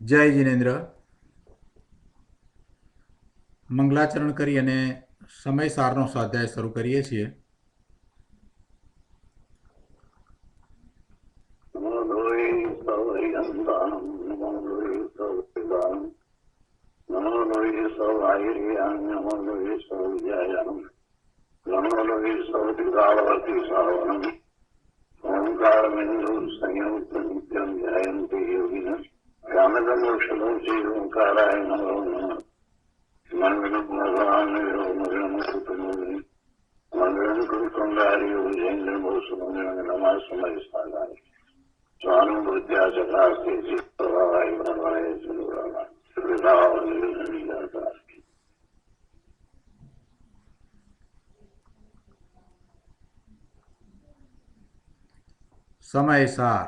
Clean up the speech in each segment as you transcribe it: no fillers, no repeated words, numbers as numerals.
જય જિનેન્દ્ર. મંગલાચરણ કરી અને સમય સારનો સ્વાધ્યાય શરૂ કરીએ છીએ. સમયસાર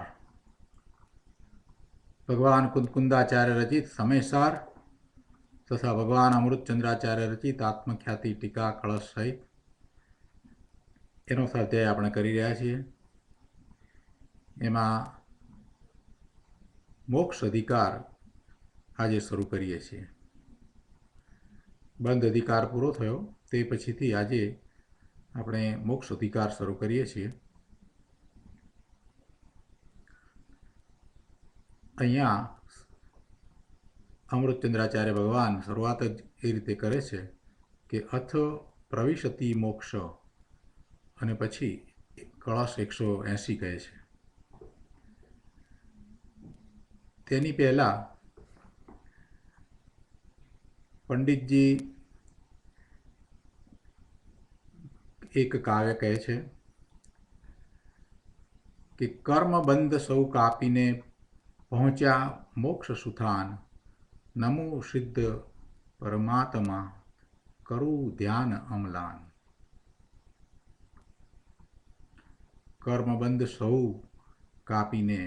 ભગવાન કુંદકુંદાચાર્ય રચિત સમયસાર તથા ભગવાન અમૃતચંદ્રાચાર્ય રચિત આત્મખ્યાતિ ટીકા કળશ સહિત એનો સ્વાધ્યાય આપણે કરી રહ્યા છીએ. એમાં મોક્ષ અધિકાર આજે શરૂ કરીએ છીએ. બંધ અધિકાર પૂરો થયો તે પછીથી આજે આપણે મોક્ષ અધિકાર શરૂ કરીએ છીએ. અહીંયા અમૃતચંદ્રાચાર્ય ભગવાન શરૂઆત જ એ રીતે કરે છે કે અથ પ્રવિશતિ મોક્ષ અને પછી કળશ 180 કહે છે. તેની પહેલા પંડિતજી એક કાવ્ય કહે છે કે કર્મબંધ સૌ કાપીને પહોંચ્યા મોક્ષ સુથાન, નમો સિદ્ધ પરમાત્મા કરું ધ્યાન અમલાન. કર્મબંધ સૌ કાપીને,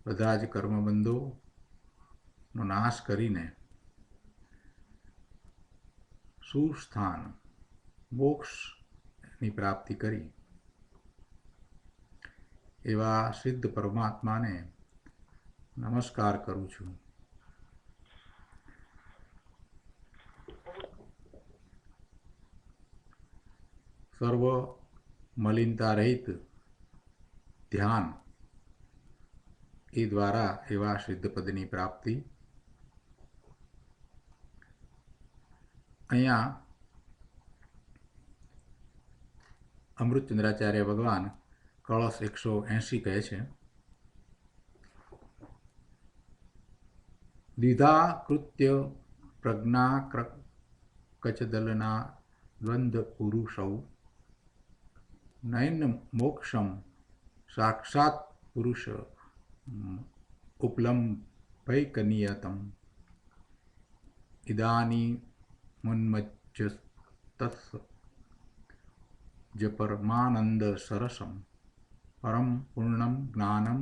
બધા જ કર્મબંધોનો નાશ કરીને સુસ્થાન મોક્ષની પ્રાપ્તિ કરી એવા સિદ્ધ પરમાત્માને નમસ્કાર કરું છું. સર્વ મલિનતા રહિત ધ્યાન એ દ્વારા એવા સિદ્ધ પદની પ્રાપ્તિ. અહીંયા અમૃતચંદ્રાચાર્ય ભગવાન કળશ 180 કહે છે. દ્વિધા કૃત્ય પ્રજ્ઞા કચદલના દ્વંદ્વ પુરુષૌ નૈન મોક્ષમ સાક્ષાત પુરુષ ઉપલંભૈકનિયતમ ઇદાની મુન્મજ્જતસ્સ જ પરમાનંદ સરસમ પરમ પૂર્ણમ જ્ઞાનમ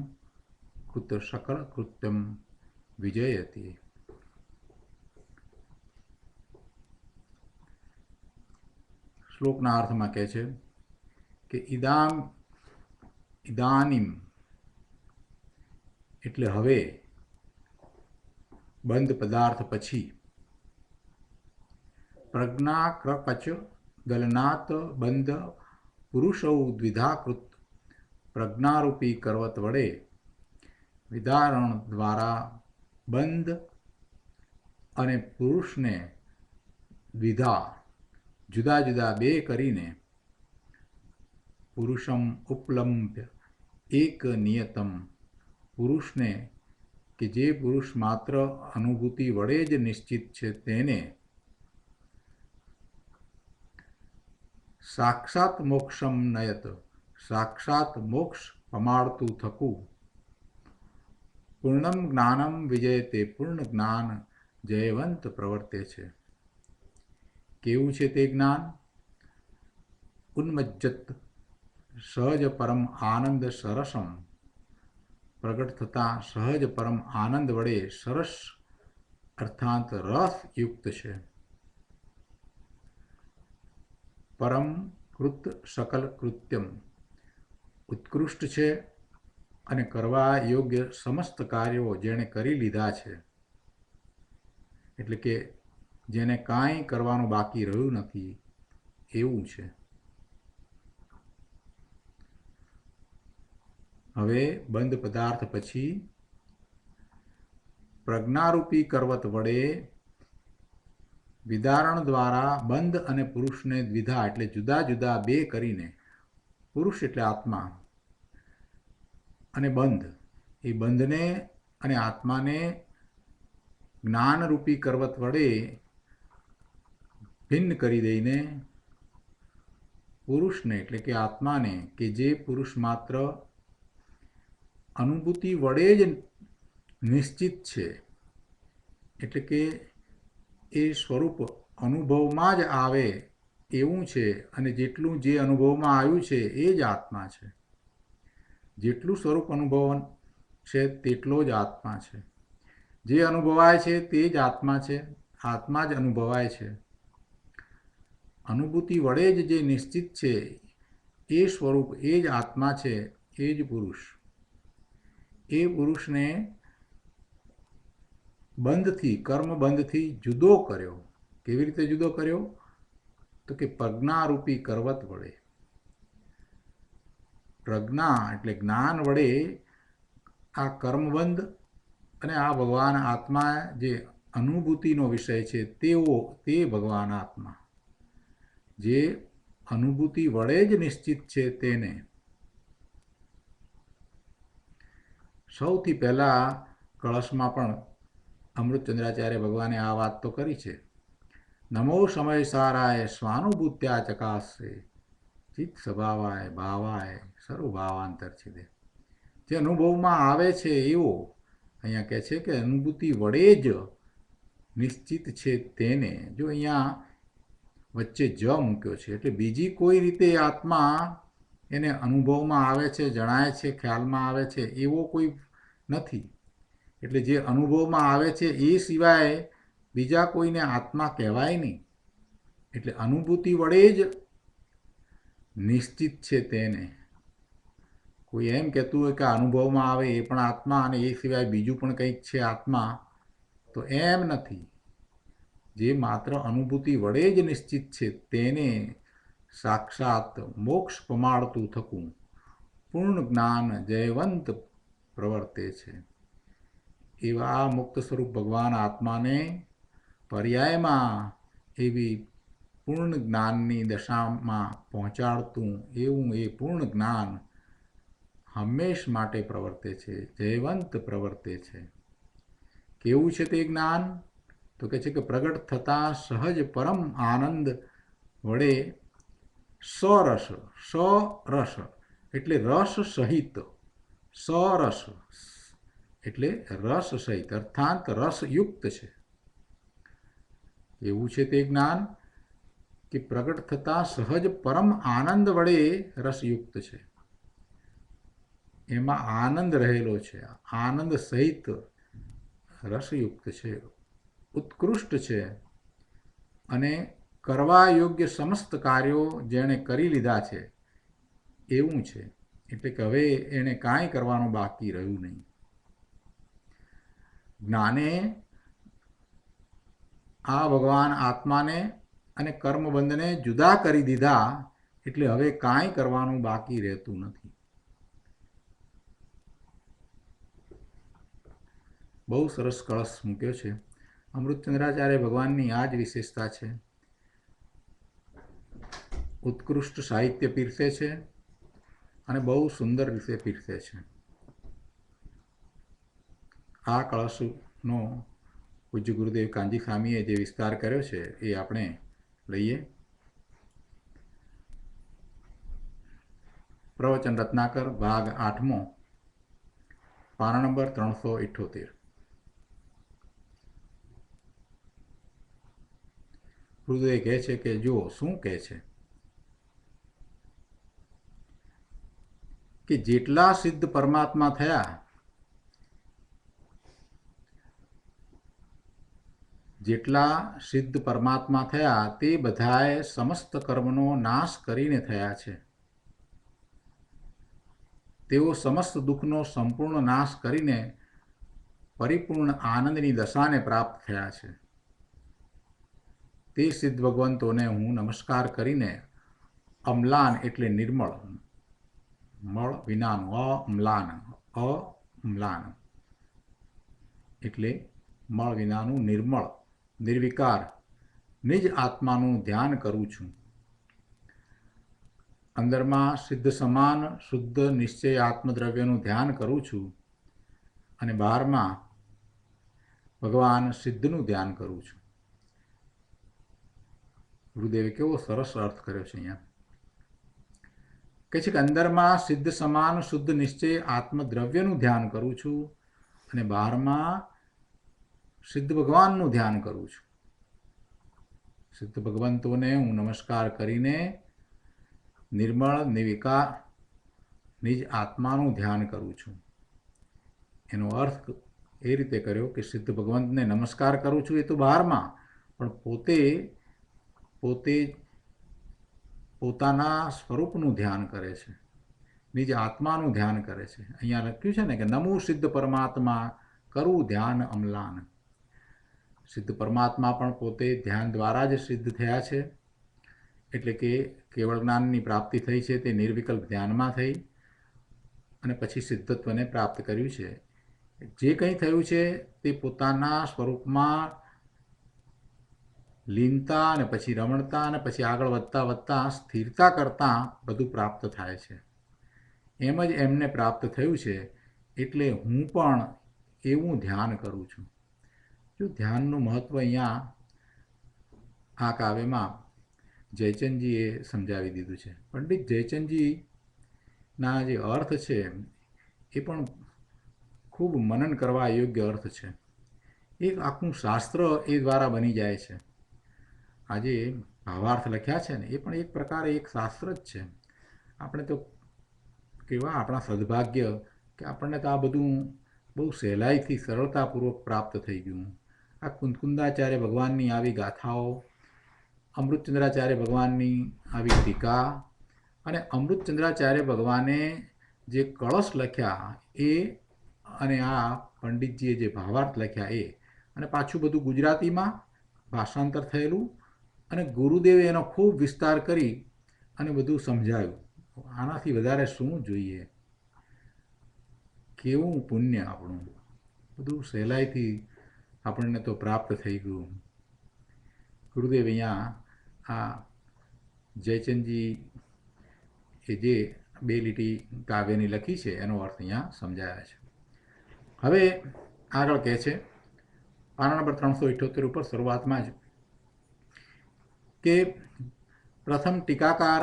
કૃત સકળ કૃત્યમ વિજયતી. શ્લોકના અર્થમાં કહે છે કે ઇદાનીમ એટલે હવે, બંધ પદાર્થ પછી, પ્રજ્ઞા કચ ગલનાત બંધ પુરુષૌ દ્વિધાકૃત પ્રજ્ઞારૂપી કરવત વડે વિદારણ દ્વારા બંધ અને પુરુષને દ્વિધા જુદા જુદા બે કરીને પુરુષમ ઉપલંભ્ય એક નિયતમ પુરુષને કે જે પુરુષ માત્ર અનુભૂતિ વડે જ નિશ્ચિત છે તેને સાક્ષાત મોક્ષમ નયત સાક્ષાત મોક્ષ પમાડતું થકું પૂર્ણમ જ્ઞાનમ વિજયતે પૂર્ણ જ્ઞાન જયવંત પ્રવર્તે છે. કેવું છે તે જ્ઞાન? ઉન્મજ્જત સહજ પરમ આનંદ સરસમ પ્રગટ થતા સહજ પરમ આનંદ વડે સરસ અર્થાત રસ યુક્ત છે. પરમ કૃત સકલ કૃત્યમ ઉત્કૃષ્ટ છે અને કરવા યોગ્ય સમસ્ત કાર્યો જેણે કરી લીધા છે એટલે કે જેને કાંઈ કરવાનું બાકી રહ્યું નથી એવું છે. હવે બંધ પદાર્થ પછી પ્રજ્ઞારૂપી કરવત વડે વિદારણ દ્વારા બંધ અને પુરુષને દ્વિધા એટલે જુદા જુદા બે કરીને, પુરુષ એટલે આત્મા અને બંધ, એ બંધને અને આત્માને જ્ઞાનરૂપી કરવત વડે ભિન્ન કરી દઈને પુરુષને એટલે કે આત્માને, કે જે પુરુષ માત્ર અનુભૂતિ વડે જ નિશ્ચિત છે, એટલે કે એ સ્વરૂપ અનુભવમાં જ આવે એવું છે, અને જેટલું જે અનુભવમાં આવ્યું છે એ જ આત્મા છે. જેટલું સ્વરૂપ અનુભવ છે તેટલો જ આત્મા છે. જે અનુભવાય છે તે જ આત્મા છે, આત્મા જ અનુભવાય છે. અનુભૂતિ વડે જ જે નિશ્ચિત છે એ સ્વરૂપ એ જ આત્મા છે, એ જ પુરુષ. એ પુરુષને બંધથી, કર્મબંધથી જુદો કર્યો. કેવી રીતે જુદો કર્યો? તો કે પ્રજ્ઞારૂપી કરવત વડે. પ્રજ્ઞા એટલે જ્ઞાન વડે આ કર્મબંધ અને આ ભગવાન આત્મા જે અનુભૂતિનો વિષય છે તે ભગવાન આત્મા જે અનુભૂતિ વડે જ નિશ્ચિત છે તેને. સૌથી પહેલાં કળશમાં પણ અમૃતચંદ્રાચાર્ય ભગવાને આ વાત તો કરી છે. નમો સમય સારાય સ્વાનુભૂત્યા ચકાશે ચિત્ત સ્વભાવાય ભાવાય સર્વભાવાંતર છેદે. જે અનુભવમાં આવે છે એવો અહીંયા કહે છે કે અનુભૂતિ વડે જ નિશ્ચિત છે તેને. જો અહીંયા વચ્ચે જ મૂક્યો છે એટલે બીજી કોઈ રીતે આત્મા એને અનુભવમાં આવે છે, જણાય છે, ખ્યાલમાં આવે છે એવો કોઈ નથી. એટલે જે અનુભવમાં આવે છે એ સિવાય બીજા કોઈને આત્મા કહેવાય નહીં. એટલે અનુભૂતિ વડે જ નિશ્ચિત છે તેને. કોઈ એમ કહેતું હોય કે અનુભવમાં આવે એ પણ આત્મા અને એ સિવાય બીજું પણ કંઈક છે આત્મા, તો એમ નથી. જે માત્ર અનુભૂતિ વડે જ નિશ્ચિત છે તેને સાક્ષાત મોક્ષ પમાડતું થકું પૂર્ણ જ્ઞાન જયવંત પ્રવર્તે છે. એવા મુક્ત સ્વરૂપ ભગવાન આત્માને પર્યાયમાં એવી પૂર્ણ જ્ઞાનની દશામાં પહોંચાડતું એવું એ પૂર્ણ જ્ઞાન હંમેશ માટે પ્રવર્તે છે, જયવંત પ્રવર્તે છે. કેવું છે તે જ્ઞાન? તો કહે છે કે પ્રગટ થતાં સહજ પરમ આનંદ વડે સરસ, સરસ એટલે રસ સહિત, સરસ એટલે રસ સહિત અર્થાત રસયુક્ત છે. એવું છે તે જ્ઞાન કે પ્રગટ થતાં સહજ પરમ આનંદ વડે રસયુક્ત છે. એમાં આનંદ રહેલો છે, આનંદ સહિત રસયુક્ત છે, ઉત્કૃષ્ટ છે, અને કરવા યોગ્ય સમસ્ત કાર્યો જેણે કરી લીધા છે એવું છે. એટલે કે હવે એણે કાંઈ કરવાનું બાકી રહ્યું નહીં. જ્ઞાને આ ભગવાન આત્માને અને કર્મબંધને જુદા કરી દીધા, એટલે હવે કાંઈ કરવાનું બાકી રહેતું નથી. બહુ સરસ કળશ મૂક્યો છે. અમૃતચંદ્રાચાર્ય ભગવાનની આ જ વિશેષતા છે. ઉત્કૃષ્ટ સાહિત્ય પીરસે છે અને બહુ સુંદર રીતે પીરસે છે. આ કળશનો પૂજ્ય ગુરુદેવ કાંજી સ્વામીએ જે વિસ્તાર કર્યો છે એ આપણે લઈએ. પ્રવચન રત્નાકર ભાગ 8મો, પાના નંબર 378. ગુરુદેવ કહે છે કે જો શું કહે છે કે જેટલા સિદ્ધ પરમાત્મા થયા, જેટલા સિદ્ધ પરમાત્મા થયા તે બધાએ સમસ્ત કર્મનો નાશ કરીને થયા છે. તેઓ સમસ્ત દુઃખનો સંપૂર્ણ નાશ કરીને પરિપૂર્ણ આનંદની દશાને પ્રાપ્ત થયા છે. તે સિદ્ધ ભગવંતોને હું નમસ્કાર કરીને અમ્લાન એટલે નિર્મળ, મળ વિનાનું, અમ્લાન એટલે મળ વિનાનું નિર્મળ નિર્વિકાર નિજ આત્માનું ધ્યાન કરું છું. અંદરમાં સિદ્ધ સમાન શુદ્ધ નિશ્ચય આત્મદ્રવ્યનું ધ્યાન કરું છું અને બહારમાં ભગવાન સિદ્ધનું ધ્યાન કરું છું. ગુરુદેવે કેવો સરસ અર્થ કર્યો છે. અહીંયા કહે છે કે અંદરમાં સિદ્ધ સમાન શુદ્ધ નિશ્ચય આત્મદ્રવ્યનું ધ્યાન કરું છું અને બહારમાં સિદ્ધ ભગવાનનું ધ્યાન કરું છું. સિદ્ધ ભગવંતોને હું નમસ્કાર કરીને નિર્મળ નિર્વિકાર નિજ આત્માનું ધ્યાન કરું છું. એનો અર્થ એ રીતે કર્યો કે સિદ્ધ ભગવંતને નમસ્કાર કરું છું એ તો બહારમાં, પણ પોતે પોતાના સ્વરૂપનું ધ્યાન કરે છે, નિજ આત્માનું ધ્યાન કરે છે. અહીંયા લખ્યું છે ને કે નમો સિદ્ધ પરમાત્મા કરું ધ્યાન અમ્લાન. સિદ્ધ પરમાત્મા પણ પોતે ધ્યાન દ્વારા જ સિદ્ધ થયા છે, એટલે કે કેવળ જ્ઞાનની પ્રાપ્તિ થઈ છે તે નિર્વિકલ્પ ધ્યાનમાં થઈ અને પછી સિદ્ધત્વને પ્રાપ્ત કર્યું છે. જે કંઈ થયું છે તે પોતાના સ્વરૂપમાં લીનતા અને પછી રમણતા અને પછી આગળ વધતા સ્થિરતા કરતાં બધું પ્રાપ્ત થાય છે. એમ જ એમને પ્રાપ્ત થયું છે, એટલે હું પણ એવું ધ્યાન કરું છું. જો ધ્યાનનું મહત્ત્વ અહીંયા આ કાવ્યમાં જયચંદજીએ સમજાવી દીધું છે. પંડિત જયચંદજીના જે અર્થ છે એ પણ ખૂબ મનન કરવા યોગ્ય અર્થ છે. એક આખું શાસ્ત્ર એ દ્વારા બની જાય છે. આજે ભાવાર્થ લખ્યા છે ને એ પણ એક પ્રકારે એક શાસ્ત્ર જ છે. આપણે તો કેવા આપણા સદભાગ્ય કે આપણને તો આ બધું બહુ સહેલાઈથી સરળતાપૂર્વક પ્રાપ્ત થઈ ગયું. આ કુંદકુંદાચાર્ય ભગવાનની આવી ગાથાઓ, અમૃતચંદ્રાચાર્ય ભગવાનની આવી ટીકા અને અમૃતચંદ્રાચાર્ય ભગવાને જે કળશ લખ્યા એ અને આ પંડિતજીએ જે ભાવાર્થ લખ્યા એ અને પાછું બધું ગુજરાતીમાં ભાષાંતર થયેલું અને ગુરુદેવે એનો ખૂબ વિસ્તાર કરી અને બધું સમજાવ્યું. આનાથી વધારે શું જોઈએ? કેવું પુણ્ય આપણું! બધું સહેલાઈથી આપણને તો પ્રાપ્ત થઈ ગયું. ગુરુદેવ અહીંયા આ જયચંદજી એ જે 2 લીટી કાવ્યની લખી છે એનો અર્થ અહીંયા સમજાયા છે. હવે આગળ કહે છે પાના નંબર 378 ઉપર શરૂઆતમાં જ કે પ્રથમ ટીકાકાર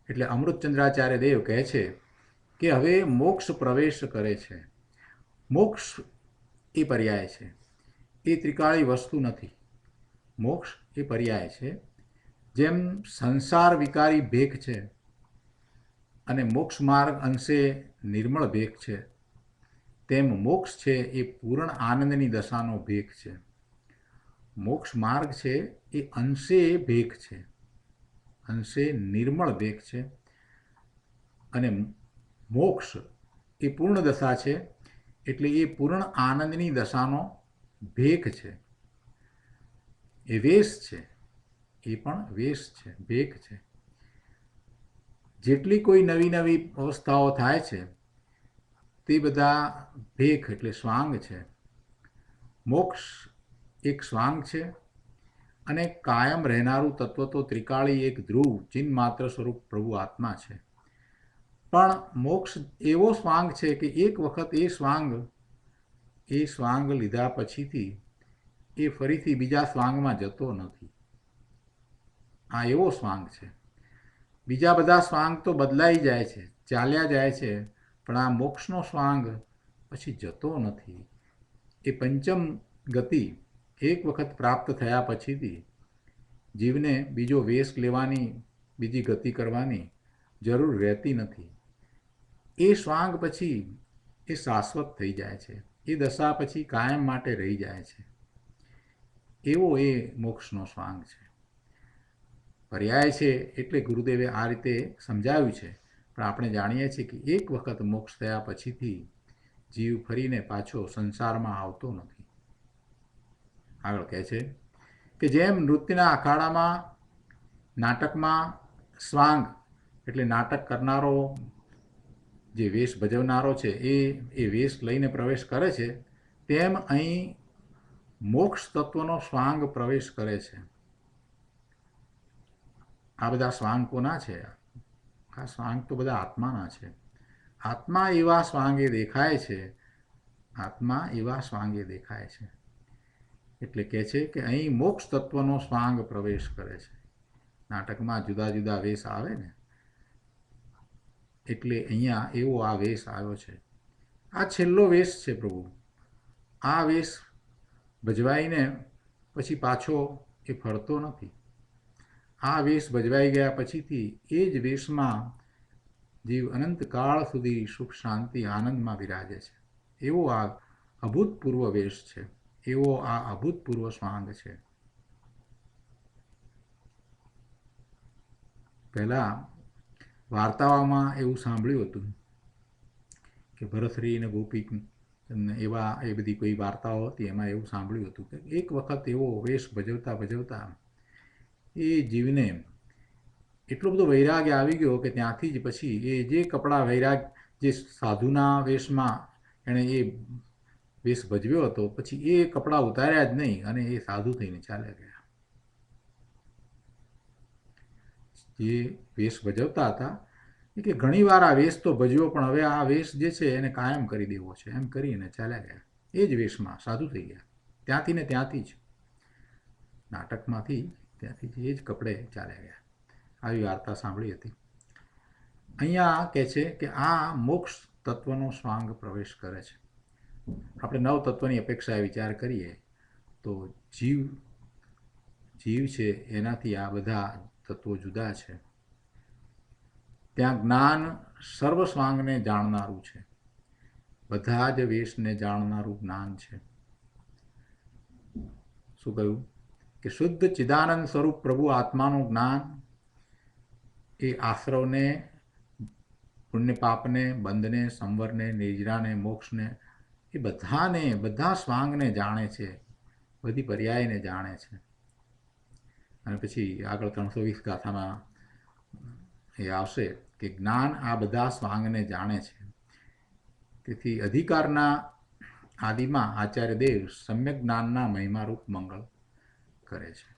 એટલે અમૃતચંદ્રાચાર્ય દેવ કહે છે કે હવે મોક્ષ પ્રવેશ કરે છે. મોક્ષ એ પર્યાય છે, એ ત્રિકાળી વસ્તુ નથી. મોક્ષ એ પર્યાય છે. જેમ સંસાર વિકારી ભેખ છે અને મોક્ષ માર્ગ અંશે નિર્મળ ભેખ છે, તેમ મોક્ષ છે એ પૂર્ણ આનંદની દશાનો ભેખ છે. મોક્ષ માર્ગ છે એ અંશે ભેખ છે, અંશે નિર્મળ ભેખ છે અને મોક્ષ એ પૂર્ણ દશા છે, એટલે એ પૂર્ણ આનંદની દશાનો ભેખ છે. એ વેશ છે, એ પણ વેશ છે, ભેખ છે. જેટલી કોઈ નવી નવી અવસ્થાઓ થાય છે તે બધા ભેખ એટલે સ્વાંગ છે. મોક્ષ એક સ્વાંગ છે અને કાયમ રહેનારું તત્વ તો ત્રિકાળી એક ધ્રુવ ચિન્હ માત્ર સ્વરૂપ પ્રભુ આત્મા છે. પણ મોક્ષ એવો સ્વાંગ છે કે એક વખત એ સ્વાંગ લીધા પછીથી એ ફરીથી બીજા સ્વાંગમાં જતો નથી. આ એવો સ્વાંગ છે. બીજા બધા સ્વાંગ તો બદલાઈ જાય છે, ચાલ્યા જાય છે, પણ આ મોક્ષનો સ્વાંગ પછી જતો નથી. એ પંચમ ગતિ એક વખત પ્રાપ્ત થયા પછીથી જીવને બીજો વેશ લેવાની, બીજી ગતિ કરવાની જરૂર રહેતી નથી. એ સ્વાંગ પછી એ શાશ્વત થઈ જાય છે, એ દશા પછી કાયમ માટે રહી જાય છે. એવો એ મોક્ષનો સ્વાંગ છે. પર્યાય છે એટલે ગુરુદેવે આ રીતે સમજાવ્યું છે. પણ આપણે જાણીએ છીએ કે એક વખત મોક્ષ થયા પછીથી જીવ ફરીને પાછો સંસારમાં આવતો નથી. આગળ કહે છે કે જેમ નૃત્યના અખાડામાં નાટકમાં સ્વાંગ એટલે નાટક કરનારો જે વેશ ભજવનારો છે એ વેશ લઈને પ્રવેશ કરે છે, તેમ અહીં મોક્ષ તત્વનો સ્વાંગ પ્રવેશ કરે છે. આ બધા સ્વાંગ કોના છે? આ સ્વાંગ તો બધા આત્માના છે. આત્મા એવા સ્વાંગે દેખાય છે, આત્મા એવા સ્વાંગે દેખાય છે. એટલે કહે છે કે અહીં મોક્ષ તત્વનો સ્વાંગ પ્રવેશ કરે છે. નાટકમાં જુદા જુદા વેશ આવે ને, એટલે અહીંયા એવો આ વેશ આવ્યો છે. આ છેલ્લો વેશ છે પ્રભુ. આ વેશ ભજવાઈને પછી પાછો એ ફરતો નથી. આ વેશ ભજવાઈ ગયા પછીથી એ જ વેશમાં જીવ અનંતકાળ સુધી સુખ શાંતિ આનંદમાં બિરાજે છે. એવો આ અભૂતપૂર્વ વેશ છે, એવો આ અભૂતપૂર્વ સ્વાંગ છે. પહેલા વાર્તાઓમાં એવું સાંભળ્યું હતું કે ભરતરી અને ગોપી એવા એ બધી કોઈ વાર્તાઓ હતી, એમાં એવું સાંભળ્યું હતું કે એક વખત એવો વેશ ભજવતા ભજવતા એ જીવને એટલો બધો વૈરાગ્ય આવી ગયો કે ત્યાંથી જ પછી એ જે કપડાં જે સાધુના વેશમાં એણે એ વેશ ભજવ્યો હતો, પછી એ કપડાં ઉતાર્યા જ નહીં અને એ સાધુ થઈને ચાલ્યા ગયા. જે વેશ ભજવતા હતા એ કે ઘણી વાર આ વેશ તો ભજવ્યો, પણ હવે આ વેશ જે છે એને કાયમ કરી દેવો છે, એમ કરીને ચાલ્યા ગયા. એ જ વેશમાં સાધુ થઈ ગયા. ત્યાંથી ને ત્યાંથી જ નાટકમાંથી ત્યાંથી જ એ જ કપડે ચાલ્યા ગયા. આવી વાર્તા સાંભળી હતી. અહીંયા કહે છે કે આ મોક્ષ તત્વનો સ્વાંગ પ્રવેશ કરે છે. આપણે નવ તત્વની અપેક્ષાએ વિચાર કરીએ તો જીવ છે એનાથી આ બધા તત્વો જુદા છે. ત્યાં જ્ઞાન સર્વ સ્વાંગને જાણનારું છે, બધા જ વેશને જાણનારું જ્ઞાન છે. શું કહ્યું કે શુદ્ધ ચિદાનંદ સ્વરૂપ પ્રભુ આત્માનું જ્ઞાન એ આશ્રવને, પુણ્ય પાપને, બંધને, સંવરને, નિજરાને, મોક્ષને એ બધાને, બધા સ્વાંગને જાણે છે, બધી પર્યાયને જાણે છે. અને પછી આગળ 320 ગાથામાં એ આવશે કે જ્ઞાન આ બધા સ્વાંગને જાણે છે. તેથી અધિકારના આદિમાં આચાર્ય દેવ સમ્યક જ્ઞાનના મહિમારૂપ મંગળ કરે છે.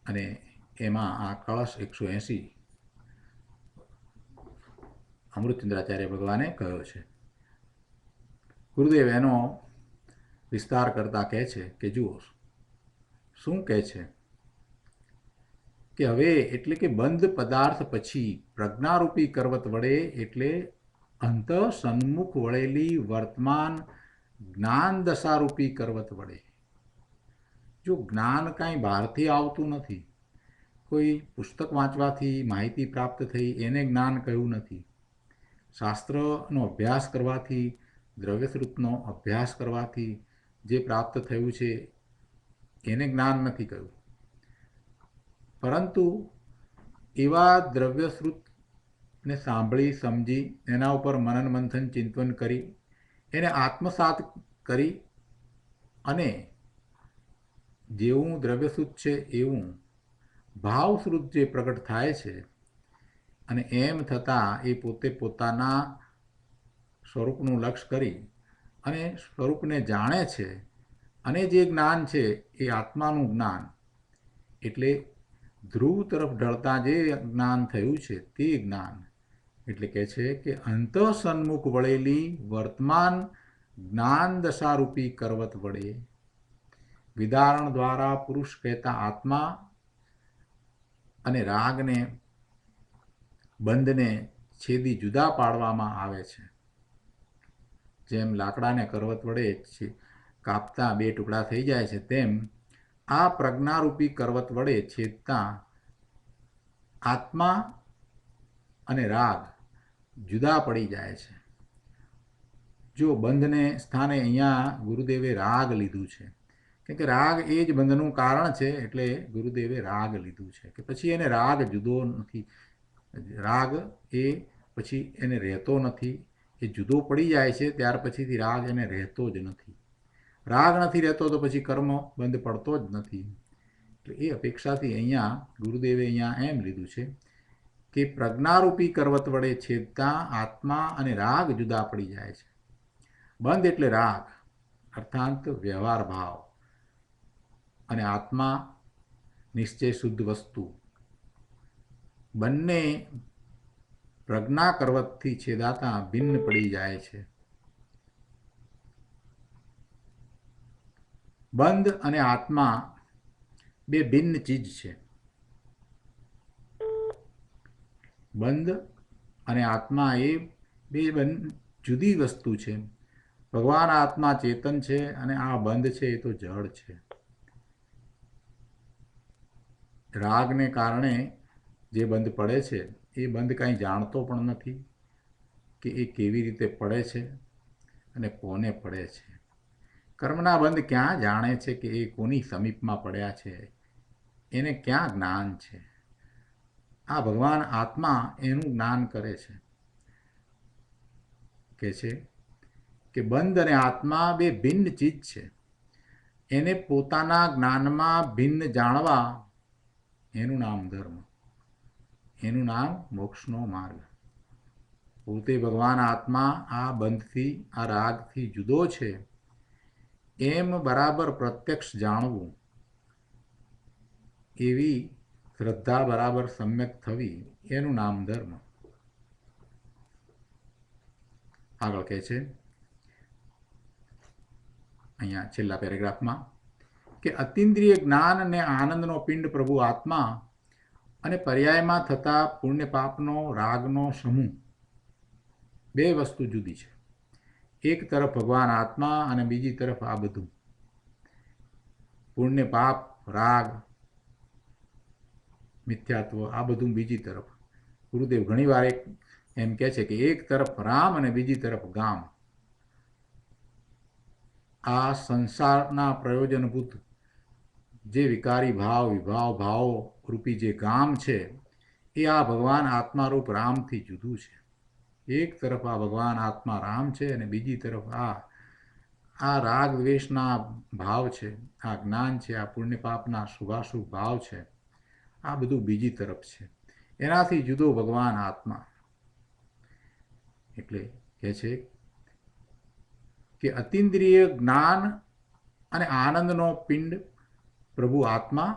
અને એમાં આ કળશ 180 અમૃતચંદ્રાચાર્ય ભગવાને કહ્યો છે. ગુરુદેવ એનો વિસ્તાર કરતા કહે છે કે જુઓ શું કહે છે કે હવે એટલે કે બંધ પદાર્થ પછી પ્રજ્ઞારૂપી કરવત વડે એટલે અંત સન્મુખ વળેલી વર્તમાન જ્ઞાન દશારૂપી કરવત વડે. જો જ્ઞાન કાંઈ બહારથી આવતું નથી, કોઈ પુસ્તક વાંચવાથી માહિતી પ્રાપ્ત થઈ એને જ્ઞાન કહ્યું નથી, શાસ્ત્રનો અભ્યાસ કરવાથી, દ્રવ્યશ્રુતનો અભ્યાસ કરવાથી જે પ્રાપ્ત થયું છે એને જ્ઞાન નથી કહ્યું. પરંતુ એવા દ્રવ્યશ્રુતને સાંભળી સમજી એના ઉપર મનન મંથન ચિંતન કરી એને આત્મસાત કરી અને જેવું દ્રવ્યશ્રુત છે એવું ભાવશ્રુત જે પ્રગટ થાય છે અને એમ થતાં એ પોતે પોતાના સ્વરૂપનું લક્ષ્ય કરી અને સ્વરૂપને જાણે છે. અને જે જ્ઞાન છે એ આત્માનું જ્ઞાન, એટલે ધ્રુવ તરફ ઢળતા જે જ્ઞાન થયું છે તે જ્ઞાન એટલે કહે છે કે અંત સન્મુખ વળેલી વર્તમાન જ્ઞાન દશારૂપી કરવત વડે વિદારણ દ્વારા પુરુષ કહેતા આત્મા અને રાગને, બંધને છેદી જુદા પાડવામાં આવે છે. જેમ લાકડાને કરવત વડે કાપતા બે ટુકડા થઈ જાય છે, તેમ આ પ્રજ્ઞારૂપી કરવત વડે છેદતા આત્મા અને રાગ જુદા પડી જાય છે. જો બંધને સ્થાને અહીંયા ગુરુદેવે રાગ લીધું છે, કેમ કે રાગ એ જ બંધનું કારણ છે, એટલે ગુરુદેવે રાગ લીધું છે કે પછી એને રાગ જુદો નથી, રાગ એ પછી એને રહેતો નથી, એ જુદો પડી જાય છે ત્યાર પછીથી રાગ એને રહેતો જ નથી. રાગ નથી રહેતો તો પછી કર્મ બંધ પડતો જ નથી. એટલે એ અપેક્ષાથી અહીંયા ગુરુદેવે અહીંયા એમ લીધું છે કે પ્રજ્ઞારૂપી કરવત વડે છેદતા આત્મા અને રાગ જુદા પડી જાય છે. બંધ એટલે રાગ અર્થાંત વ્યવહાર ભાવ, અને આત્મા નિશ્ચય શુદ્ધ વસ્તુ, બંને પ્રજ્ઞા કરવતથી છેદાતા ભિન્ન પડી જાય છે. બંધ અને આત્મા બે ભિન્ન ચીજ છે. બંધ અને આત્મા એ બે જુદી વસ્તુ છે. ભગવાન આત્મા ચેતન છે અને આ બંધ છે એ તો જળ છે. રાગને કારણે જે બંધ પડે છે એ બંધ કાંઈ જાણતો પણ નથી કે એ કેવી રીતે પડે છે અને કોને પડે છે. કર્મના બંધ ક્યાં જાણે છે કે એ કોની સમીપમાં પડ્યા છે, એને ક્યાં જ્ઞાન છે. આ ભગવાન આત્મા એનું જ્ઞાન કરે છે. કે છે કે બંધ અને આત્મા બે ભિન્ન ચીજ છે. એને પોતાના જ્ઞાનમાં ભિન્ન જાણવા એનું નામ ધર્મ, એનું નામ મોક્ષનો માર્ગ. પોતે ભગવાન આત્મા આ બંધથી, આ રાગથી જુદો છે એમ બરાબર પ્રત્યક્ષ જાણવું, એવી શ્રદ્ધા બરાબર સમ્યક થવી, એનું નામ ધર્મ. આગળ કહે છે અહીંયા છેલ્લા પેરેગ્રાફમાં કે અતિન્દ્રિય જ્ઞાન અને આનંદનો પિંડ પ્રભુ આત્મા અને પર્યાયમાં થતા પુણ્ય પાપનો રાગનો સમૂહ, બે વસ્તુ જુદી છે. એક તરફ ભગવાન આત્મા અને બીજી તરફ આ બધું પુણ્ય પાપ રાગ મિથ્યાત્વ, આ બધું બીજી તરફ. ગુરુદેવ ઘણીવાર એમ કહે છે કે એક તરફ રામ અને બીજી તરફ ગામ. આ સંસારના પ્રયોજનભૂત જે વિકારી ભાવ વિભાવ ભાવો રૂપી જે ગામ છે એ આ ભગવાન આત્મારૂપ રામથી જુદું છે. એક તરફ આ ભગવાન આત્મા રામ છે અને બીજી તરફ આ રાગ દ્વેષના ભાવ છે, આ જ્ઞાન છે, આ પુણ્ય પાપના શુભાશુભ ભાવ છે, આ બધું બીજી તરફ છે. એનાથી જુદો ભગવાન આત્મા. એટલે કહે છે કે અતિન્દ્રિય જ્ઞાન અને આનંદનો પિંડ પ્રભુ આત્મા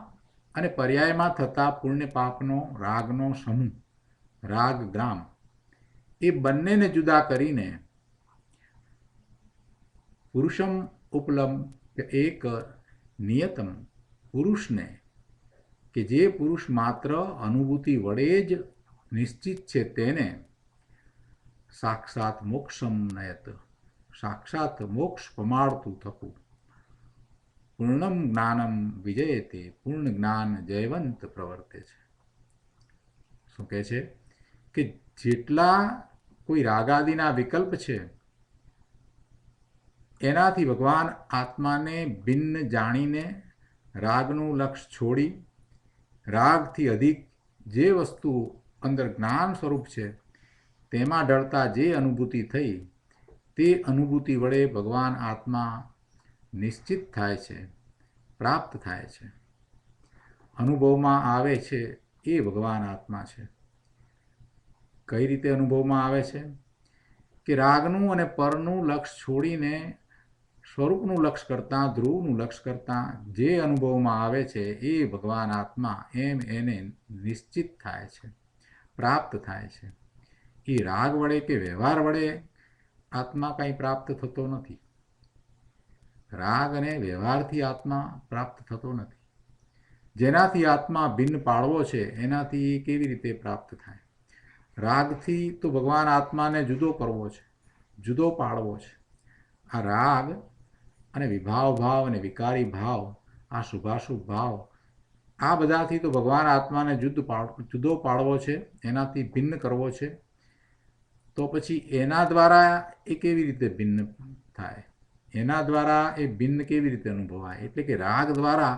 અને પર્યાયમાં થતા પુણ્ય પાપનો રાગનો સમૂહ રાગ ગ્રામ, એ બંનેને જુદા કરીને પુરુષમ ઉપલબ્ધ એક નિયતમ પુરુષને, કે જે પુરુષ માત્ર અનુભૂતિ વડે જ નિશ્ચિત છે તેને સાક્ષાત મોક્ષમ નયત, સાક્ષાત મોક્ષ પમાડતું થતું. પૂર્ણમ જ્ઞાનમ વિજયતે, પૂર્ણ જ્ઞાન જયવંત પ્રવર્તે છે. શું કહે છે કે જેટલા કોઈ રાગાદિના વિકલ્પ છે એનાથી ભગવાન આત્માને ભિન્ન જાણીને રાગનું લક્ષ છોડી રાગથી અધિક જે વસ્તુ અંદર જ્ઞાન સ્વરૂપ છે તેમાં ઢળતા જે અનુભૂતિ થઈ તે અનુભૂતિ વડે ભગવાન આત્મા નિશ્ચિત થાય છે, પ્રાપ્ત થાય છે, અનુભવમાં આવે છે. એ ભગવાન આત્મા છે. કઈ રીતે અનુભવમાં આવે છે કે રાગનું અને પરનું લક્ષ છોડીને સ્વરૂપનું લક્ષ કરતાં, ધ્રુવનું લક્ષ કરતાં જે અનુભવમાં આવે છે એ ભગવાન આત્મા એમ એને નિશ્ચિત થાય છે, પ્રાપ્ત થાય છે. એ રાગ વડે કે વ્યવહાર વડે આત્મા કંઈ પ્રાપ્ત થતો નથી. રાગ અને વ્યવહારથી આત્મા પ્રાપ્ત થતો નથી. જેનાથી આત્મા ભિન્ન પાડવો છે એનાથી એ કેવી રીતે પ્રાપ્ત થાય? રાગથી તો ભગવાન આત્માને જુદો કરવો છે, જુદો પાડવો છે. આ રાગ અને વિભાવ ભાવ અને વિકારી ભાવ, આ શુભાશુભ ભાવ, આ બધાથી તો ભગવાન આત્માને જુદો પાડવો છે, એનાથી ભિન્ન કરવો છે. તો પછી એના દ્વારા એ કેવી રીતે ભિન્ન થાય? એના દ્વારા એ ભિન્ન કેવી રીતે અનુભવાય? એટલે કે રાગ દ્વારા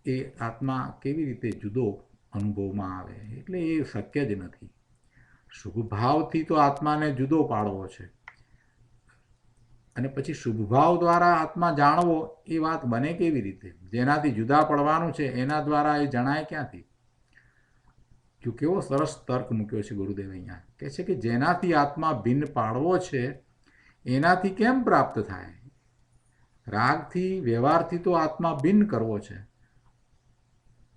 એ આત્મા કેવી રીતે જુદો અનુભવમાં આવે? એટલે એ શક્ય જ નથી. શુભ ભાવથી તો આત્માને જુદો પાડવો છે, અને પછી શુભભાવ દ્વારા આત્મા જાણવો એ વાત બને કેવી રીતે? જેનાથી જુદા પડવાનું છે એના દ્વારા એ જણાય ક્યાંથી? જો કેવો સરસ તર્ક મૂક્યો છે ગુરુદેવ અહીંયા. કહે છે કે જેનાથી આત્મા ભિન્ન પાડવો છે એનાથી કેમ પ્રાપ્ત થાય? રાગથી, વ્યવહારથી તો આત્મા ભિન્ન કરવો છે,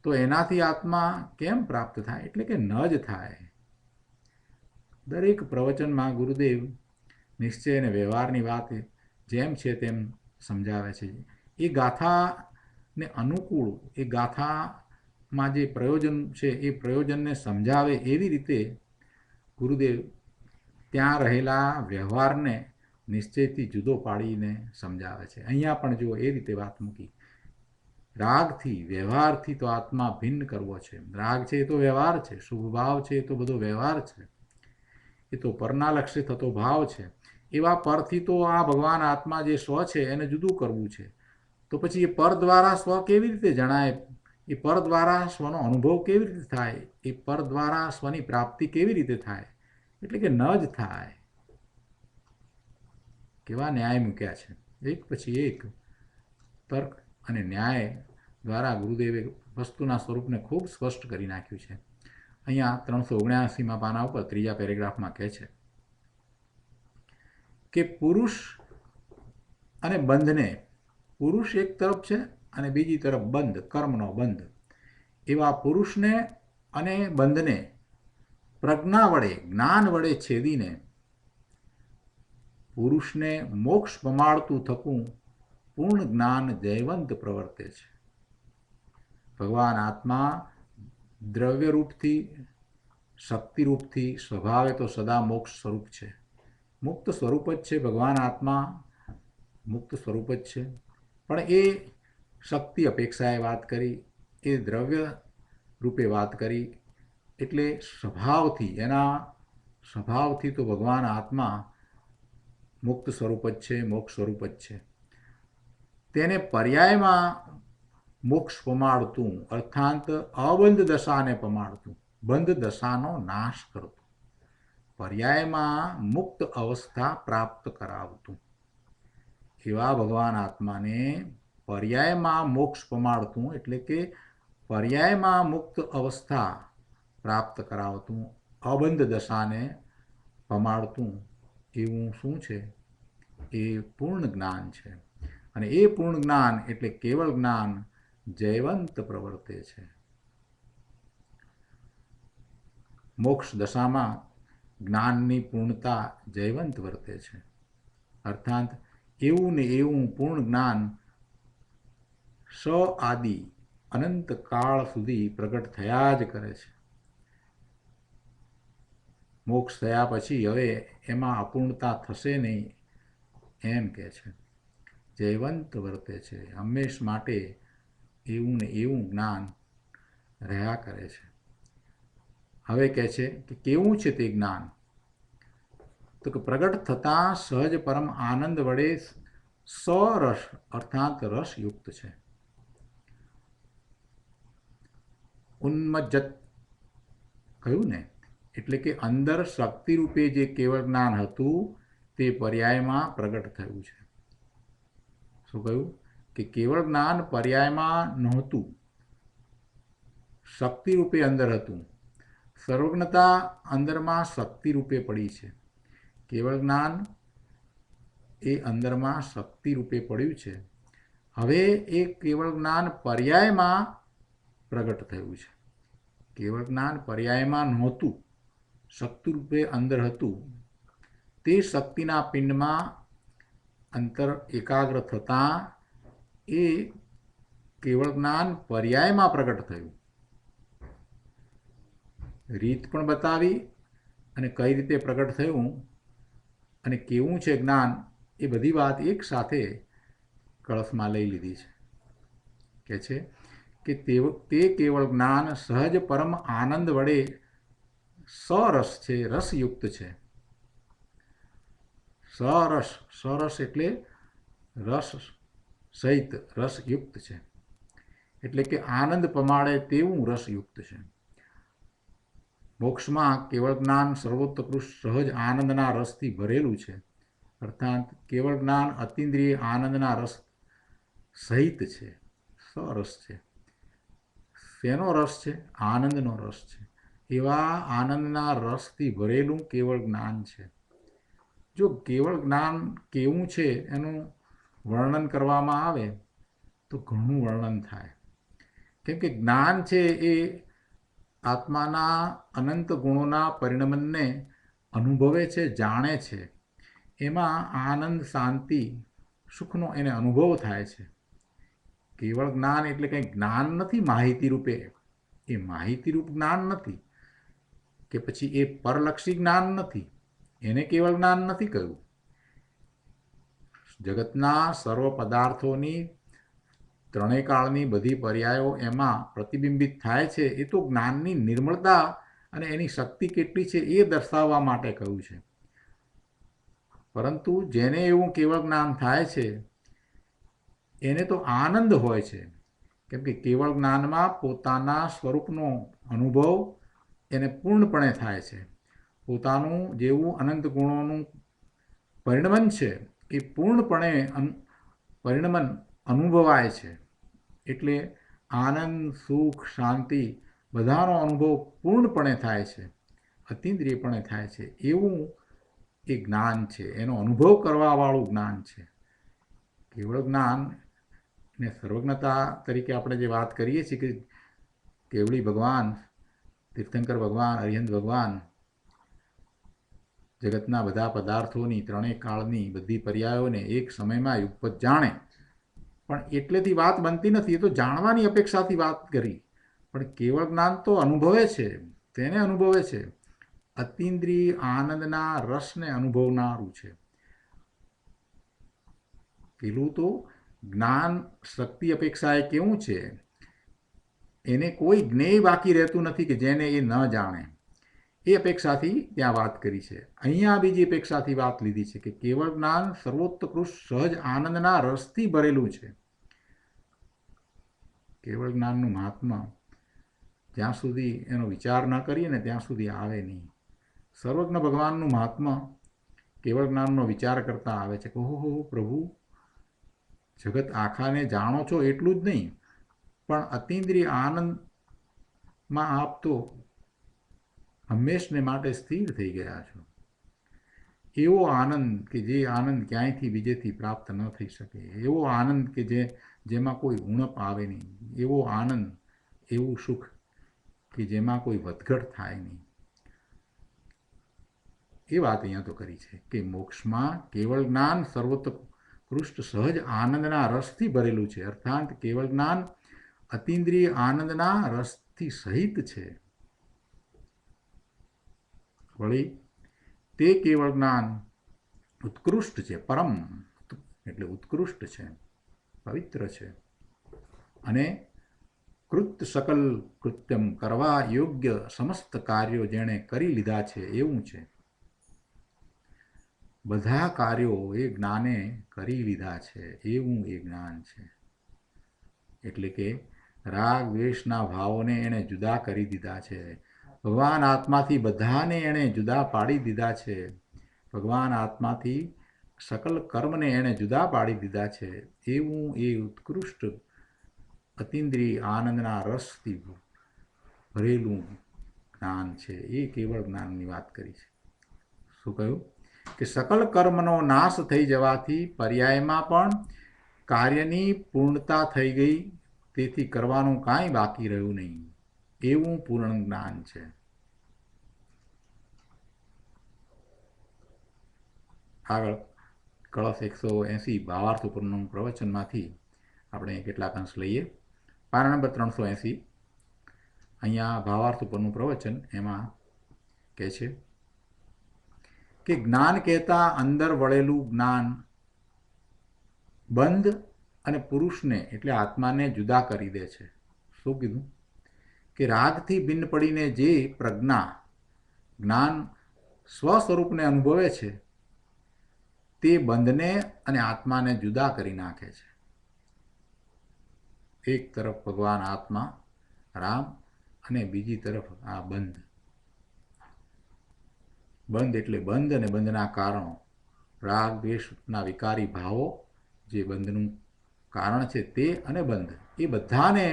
તો એનાથી આત્મા કેમ પ્રાપ્ત થાય? એટલે કે ન જ થાય. દરેક પ્રવચનમાં ગુરુદેવ નિશ્ચય અને વ્યવહારની વાત જેમ છે તેમ સમજાવે છે. એ ગાથાને અનુકૂળ, એ ગાથામાં જે પ્રયોજન છે એ પ્રયોજનને સમજાવે એવી રીતે ગુરુદેવ ત્યાં રહેલા વ્યવહારને નિશ્ચયથી જુદો પાડીને સમજાવે છે. અહીંયા પણ જો એ રીતે વાત મૂકી, રાગથી, વ્યવહારથી તો આત્મા ભિન્ન કરવો છે. રાગ છે એ તો વ્યવહાર છે, શુભ ભાવ છે એ તો બધો વ્યવહાર છે, એ તો પરના લક્ષ્ય થતો ભાવ છે. એવા પરથી તો આ ભગવાન આત્મા જે સ્વ છે એને જુદું કરવું છે. તો પછી એ પર દ્વારા સ્વ કેવી રીતે જણાય? એ પર દ્વારા સ્વનો અનુભવ કેવી રીતે થાય? એ પર દ્વારા સ્વની પ્રાપ્તિ કેવી રીતે થાય? એટલે કે ન જ થાય. કેવા ન્યાય મૂક્યા છે! એક પછી એક તર્ક અને ન્યાય દ્વારા ગુરુદેવે વસ્તુના સ્વરૂપને ખૂબ સ્પષ્ટ કરી નાખ્યું છે. અહીંયા 379માં પાના ઉપર ત્રીજા પેરેગ્રાફમાં કહે છે કે પુરુષ અને બંધને, પુરુષ એક તરફ છે અને બીજી તરફ બંધ, કર્મનો બંધ, એવા પુરુષને અને બંધને પ્રજ્ઞા વડે, જ્ઞાન વડે છેદીને પુરુષને મોક્ષ પમાડતું થકું પૂર્ણ જ્ઞાન જયવંત પ્રવર્તે છે. ભગવાન આત્મા દ્રવ્યરૂપથી, શક્તિરૂપથી સ્વભાવે તો સદા મોક્ષ સ્વરૂપ છે, મુક્ત સ્વરૂપ જ છે. ભગવાન આત્મા મુક્ત સ્વરૂપ જ છે, પણ એ શક્તિ અપેક્ષાએ વાત કરી, એ દ્રવ્ય રૂપે વાત કરી, એટલે સ્વભાવથી, એના સ્વભાવથી તો ભગવાન આત્મા મુક્ત સ્વરૂપ જ છે, મોક્ષ સ્વરૂપ જ છે. તેને પર્યાયમાં મોક્ષ પમાડતું, અર્થાંત અબંધ દશાને પમાડતું, બંધ દશાનો નાશ કરતું, પર્યાયમાં મુક્ત અવસ્થા પ્રાપ્ત કરાવતું, એવા ભગવાન આત્માને પર્યાયમાં મોક્ષ પમાડતું, એટલે કે પર્યાયમાં મુક્ત અવસ્થા પ્રાપ્ત કરાવતું, અબંધ દશાને પમાડતું, એવું શું છે? એ પૂર્ણ જ્ઞાન છે. અને એ પૂર્ણ જ્ઞાન એટલે કેવળ જ્ઞાન જયવંત પ્રવર્તે છે. મોક્ષ દશામાં જ્ઞાનની પૂર્ણતા જયવંત વર્તે છે. અર્થાત એવું ને એવું પૂર્ણ જ્ઞાન સ આદિ અનંત કાળ સુધી પ્રગટ થયા જ કરે છે. મોક્ષ થયા પછી હવે એમાં અપૂર્ણતા થશે નહીં એમ કહે છે. જયવંત વર્તે છે, હંમેશ માટે એવું ને એવું જ્ઞાન રહ્યા કરે છે. હવે કહે છે કે કેવું છે તે જ્ઞાન? તો કે પ્રગટ થતાં સહજ પરમ આનંદ વડે સરસ, અર્થાત રસયુક્ત છે. ઉન્મજ્જત કહ્યું ને, એટલે કે અંદર શક્તિ રૂપે જે કેવળ જ્ઞાન હતું તે પર્યાયમાં પ્રગટ થયું છે. શું કહ્યું? કે કેવળ જ્ઞાન પર્યાયમાં નહોતું, શક્તિ રૂપે અંદર હતું. સર્વજ્ઞતા અંદરમાં શક્તિ રૂપે પડી છે. કેવળ જ્ઞાન એ અંદરમાં શક્તિ રૂપે પડ્યું છે. હવે એ કેવળ જ્ઞાન પર્યાયમાં પ્રગટ થયું છે. કેવળ જ્ઞાન પર્યાયમાં નહોતું, શક્તિ રૂપે અંદર હતું. તે શક્તિના પિંડમાં અંતર એકાગ્ર થતાં એ કેવળ જ્ઞાન પર્યાયમાં પ્રગટ થયું. રીત પણ બતાવી અને કઈ રીતે પ્રગટ થયું અને કેવું છે જ્ઞાન, એ બધી વાત એક સાથે કળશમાં લઈ લીધી છે. કહે છે કે તે કેવળ જ્ઞાન સહજ પરમ આનંદ વડે સરસ છે, રસયુક્ત છે. સરસ, સરસ એટલે રસ સહિત, રસયુક્ત છે. એટલે કે આનંદ પમાડે તેવું રસયુક્ત છે. મોક્ષમાં કેવળ જ્ઞાન સર્વોત્કૃષ્ટ સહજ આનંદના રસથી ભરેલું છે. અર્થાત કેવળ જ્ઞાન અતિન્દ્રિય આનંદના રસ સહિત છે. સરસ છે. શેનો રસ છે? આનંદનો રસ છે. એવા આનંદના રસથી ભરેલું કેવળ જ્ઞાન છે. જો કેવળ જ્ઞાન કેવું છે એનું વર્ણન કરવામાં આવે તો ઘણું વર્ણન થાય. કેમ કે જ્ઞાન છે એ આત્માના અનંત ગુણોના પરિણમનને અનુભવે છે, જાણે છે. એમાં આનંદ, શાંતિ, સુખનો એને અનુભવ થાય છે. કેવળ જ્ઞાન એટલે કંઈ જ્ઞાન નથી માહિતી રૂપે, એ માહિતીરૂપ જ્ઞાન નથી કે પછી એ પરલક્ષી જ્ઞાન નથી, એને કેવળ જ્ઞાન નથી કહ્યું. જગતના સર્વ પદાર્થોની ત્રણેય કાળની બધી પર્યાયો એમાં પ્રતિબિંબિત થાય છે. એ તો જ્ઞાનની નિર્મળતા અને એની શક્તિ કેટલી છે એ દર્શાવવા માટે કહ્યું છે. પરંતુ જેને એવું કેવળ જ્ઞાન થાય છે એને તો આનંદ હોય છે. કેમ કે કેવળ જ્ઞાનમાં પોતાના સ્વરૂપનો અનુભવ એને પૂર્ણપણે થાય છે. પોતાનું જેવું અનંત ગુણોનું પરિણમન છે એ પૂર્ણપણે પરિણમન અનુભવાય છે. એટલે આનંદ, સુખ, શાંતિ બધાનો અનુભવ પૂર્ણપણે થાય છે, અતિન્દ્રિયપણે થાય છે. એવું એ જ્ઞાન છે, એનો અનુભવ કરવાવાળું જ્ઞાન છે. કેવળ જ્ઞાન ને સર્વજ્ઞતા તરીકે આપણે જે વાત કરીએ છીએ કે કેવળી ભગવાન, તીર્થંકર ભગવાન, અરિહંત ભગવાન જગતના બધા પદાર્થોની ત્રણેય કાળની બધી પર્યાયોને એક સમયમાં યુગપત જાણે. પણ એટલેથી વાત બનતી નથી. એ તો જાણવાની અપેક્ષાથી વાત કરી. પણ કેવળ જ્ઞાન તો અનુભવે છે, તેને અનુભવે છે. અતિન્દ્રિય આનંદના રસને અનુભવનારું છે. પેલું તો જ્ઞાન શક્તિ અપેક્ષા એ કેવું છે, એને કોઈ જ્ઞેય બાકી રહેતું નથી કે જેને એ ન જાણે. એ અપેક્ષાથી ત્યાં વાત કરી છે. અહીંયા બીજી અપેક્ષાથી વાત લીધી છે કે કેવળ જ્ઞાન સર્વોત્કૃષ્ટ સહજ આનંદના રસથી ભરેલું છે. કેવળ જ્ઞાનનું મહાત્મા જ્યાં સુધી એનો વિચાર ન કરીએ ને ત્યાં સુધી આવે નહીં. સર્વજ્ઞ ભગવાનનું મહાત્મા કેવળ જ્ઞાનનો વિચાર કરતા આવે છે કે ઓહો પ્રભુ, જગત આખાને જાણો છો એટલું જ નહીં, પણ અતિન્દ્રિય આનંદમાં આપ તો હંમેશને માટે સ્થિર થઈ ગયા છો. એવો આનંદ કે જે આનંદ ક્યાંયથી બીજેથી પ્રાપ્ત ન થઈ શકે. એવો આનંદ કે જેમાં કોઈ ઉણપ આવે નહીં. એવો આનંદ, એવું સુખ કે જેમાં કોઈ વધઘટ થાય નહીં. એ વાત અહીંયા તો કરી છે કે મોક્ષમાં કેવળ જ્ઞાન સર્વોત્કૃષ્ટ સહજ આનંદના રસથી ભરેલું છે. અર્થાત કેવળ જ્ઞાન અતિન્દ્રિય આનંદના રસથી સહિત છે. વળી તે કેવળ જ્ઞાન ઉત્કૃષ્ટ છે, પરમ એટલે ઉત્કૃષ્ટ છે, પવિત્ર છે અને કૃત સકલ કૃત્યમ કરવા યોગ્ય સમસ્ત કાર્યો જેણે કરી લીધા છે એવું છે. બધા કાર્યો એ જ્ઞાને કરી લીધા છે એવું એ જ્ઞાન છે. એટલે કે રાગ દ્વેષના ભાવોને એણે જુદા કરી દીધા છે. ભગવાન આત્માથી બધાને એણે જુદા પાડી દીધા છે. ભગવાન આત્માથી સકલ કર્મને એણે જુદા પાડી દીધા છે. એવું એ ઉત્કૃષ્ટ અતિન્દ્રિય આનંદના રસથી ભરેલું જ્ઞાન છે. એ કેવળ જ્ઞાનની વાત કરી છે. શું કહ્યું? કે સકલ કર્મનો નાશ થઈ જવાથી પર્યાયમાં પણ કાર્યની પૂર્ણતા થઈ ગઈ. તેથી કરવાનું કાંઈ બાકી રહ્યું નહીં. એવું પૂર્ણ જ્ઞાન છે. આગળ કળશ 180 ભાવાર્થ ઉપરનું પ્રવચનમાંથી આપણે કેટલાક અંશ લઈએ. પાના નંબર 380. અહીંયા ભાવાર્થ ઉપરનું પ્રવચન એમાં કહે છે કે જ્ઞાન કહેતા અંદર વળેલું જ્ઞાન બંધ અને પુરુષને એટલે આત્માને જુદા કરી દે છે. શું કીધું? કે રાગથી ભિન્ન પડીને જે પ્રજ્ઞા જ્ઞાન સ્વસ્વરૂપને અનુભવે છે તે બંધને અને આત્માને જુદા કરી નાખે છે. એક તરફ ભગવાન આત્મા રામ અને બીજી તરફ આ બંધ. બંધ એટલે બંધ અને બંધના કારણો રાગ દ્વેષના વિકારી ભાવો જે બંધનું કારણ છે તે અને બંધ એ બધાને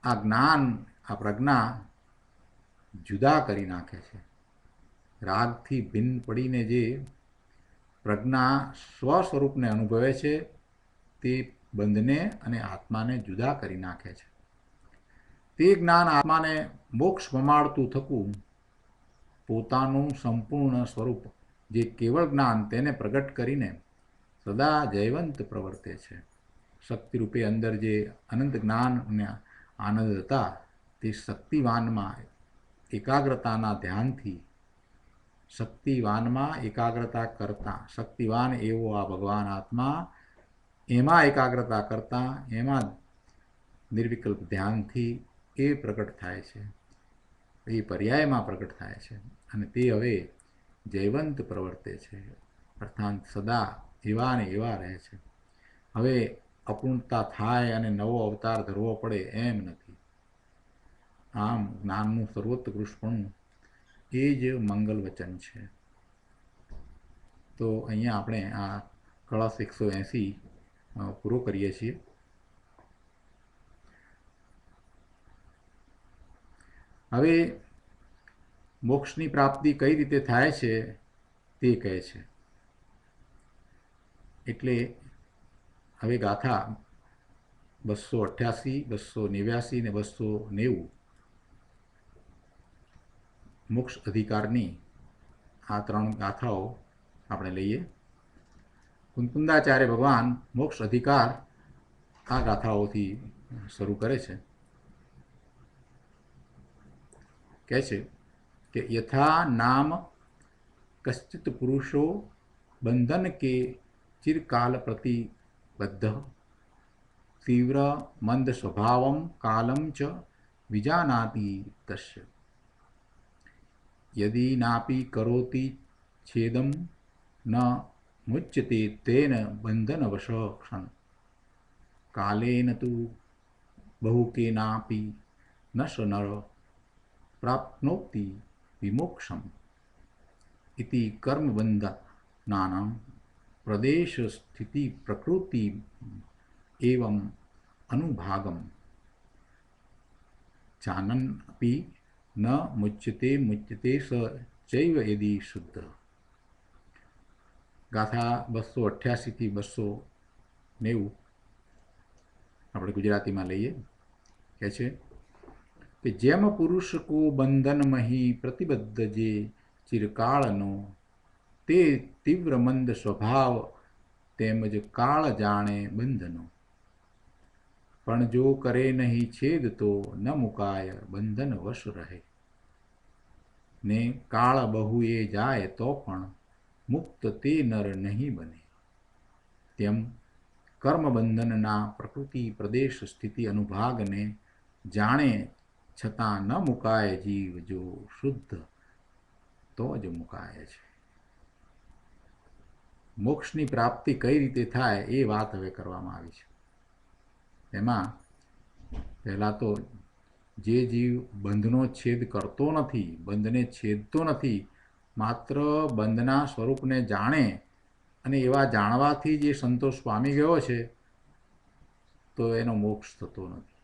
આ જ્ઞાન, આ પ્રજ્ઞા જુદા કરી નાખે છે. રાગથી ભિન્ન પડીને જે પ્રજ્ઞા સ્વ સ્વરૂપને અનુભવે છે તે બંધને અને આત્માને જુદા કરી નાખે છે. તે જ્ઞાન આત્માને મોક્ષ પમાડતું થતું પોતાનું સંપૂર્ણ સ્વરૂપ જે કેવળ જ્ઞાન તેને પ્રગટ કરીને સદા જયવંત પ્રવર્તે છે. શક્તિરૂપે અંદર જે અનંત જ્ઞાન અને આનંદ હતા તે શક્તિવાનમાં એકાગ્રતાના ધ્યાનથી, શક્તિવાનમાં એકાગ્રતા કરતાં, શક્તિવાન એવો આ ભગવાન આત્મા એમાં એકાગ્રતા કરતાં, એમાં નિર્વિકલ્પ ધ્યાનથી એ પ્રગટ થાય છે, એ પર્યાયમાં પ્રગટ થાય છે અને તે હવે જયવંત પ્રવર્તે છે, અર્થાત સદા એવા ને એવા રહે છે. હવે અપૂર્ણતા થાય અને નવો અવતાર ધરવો પડે એમ નથી. આમ જ્ઞાનનું સર્વોત્કૃષ્ટપણું એ જ મંગલ વચન છે. તો અહીંયા આપણે આ કળશ 180 પૂરો કરીએ છીએ. હવે મોક્ષની પ્રાપ્તિ કઈ રીતે થાય છે તે કહે છે. એટલે હવે ગાથા 288, 289 ને 290 મોક્ષ અધિકારની આ 3 ગાથાઓ આપણે લઈએ. કુંકુંદાચાર્ય ભગવાન મોક્ષ અધિકાર આ ગાથાઓથી શરૂ કરે છે. કહે છે કે યથા નામ કશ્ચિત પુરુષો બંધન કે ચિરકાલ પ્રતિબદ્ધ તીવ્ર મંદ સ્વભાવમ કાલમ ચ વિજાનાતિ તસ્ય યદિ નાપી કરોતિ છેદમ ન મુચ્યતે તેન બંધનવશ ક્ષણ કાલેન તુ બહુકેનાપી નશ નર પ્રાપ્નોતિ વિમોક્ષમ ઇતિ કર્મબંધનાનાં પ્રદેશ સ્થિતિ પ્રકૃતિ એવં અનુભાગમ ચાનનપી ન મુચ્યતે સ ચૈવ યદિ શુદ્ધ. ગાથા 288 થી 290 આપણે ગુજરાતીમાં લઈએ. કહે છે કે જેમ પુરુષ કો બંધનમહી પ્રતિબદ્ધ જે ચિરકાળનો તે તીવ્ર મંદ સ્વભાવ તેમજ કાળ જાણે બંધનો પણ જો કરે નહીં છેદ તો ન મુકાય બંધન વશ રહે ને કાળ બહુ એ જાય તો પણ મુક્ત તે નર નહીં બને. તેમ કર્મબંધનના પ્રકૃતિ પ્રદેશ સ્થિતિ અનુભાગને જાણે છતાં ન મુકાય જીવ જો શુદ્ધ તો જ મુકાય છે. મોક્ષની પ્રાપ્તિ કઈ રીતે થાય એ વાત હવે કરવામાં આવી છે. એમાં પહેલાં તો જે જીવ બંધનો છેદ કરતો નથી, બંધને છેદતો નથી, માત્ર બંધના સ્વરૂપને જાણે અને એવા જાણવાથી જે સંતોષ પામી ગયો છે તો એનો મોક્ષ થતો નથી.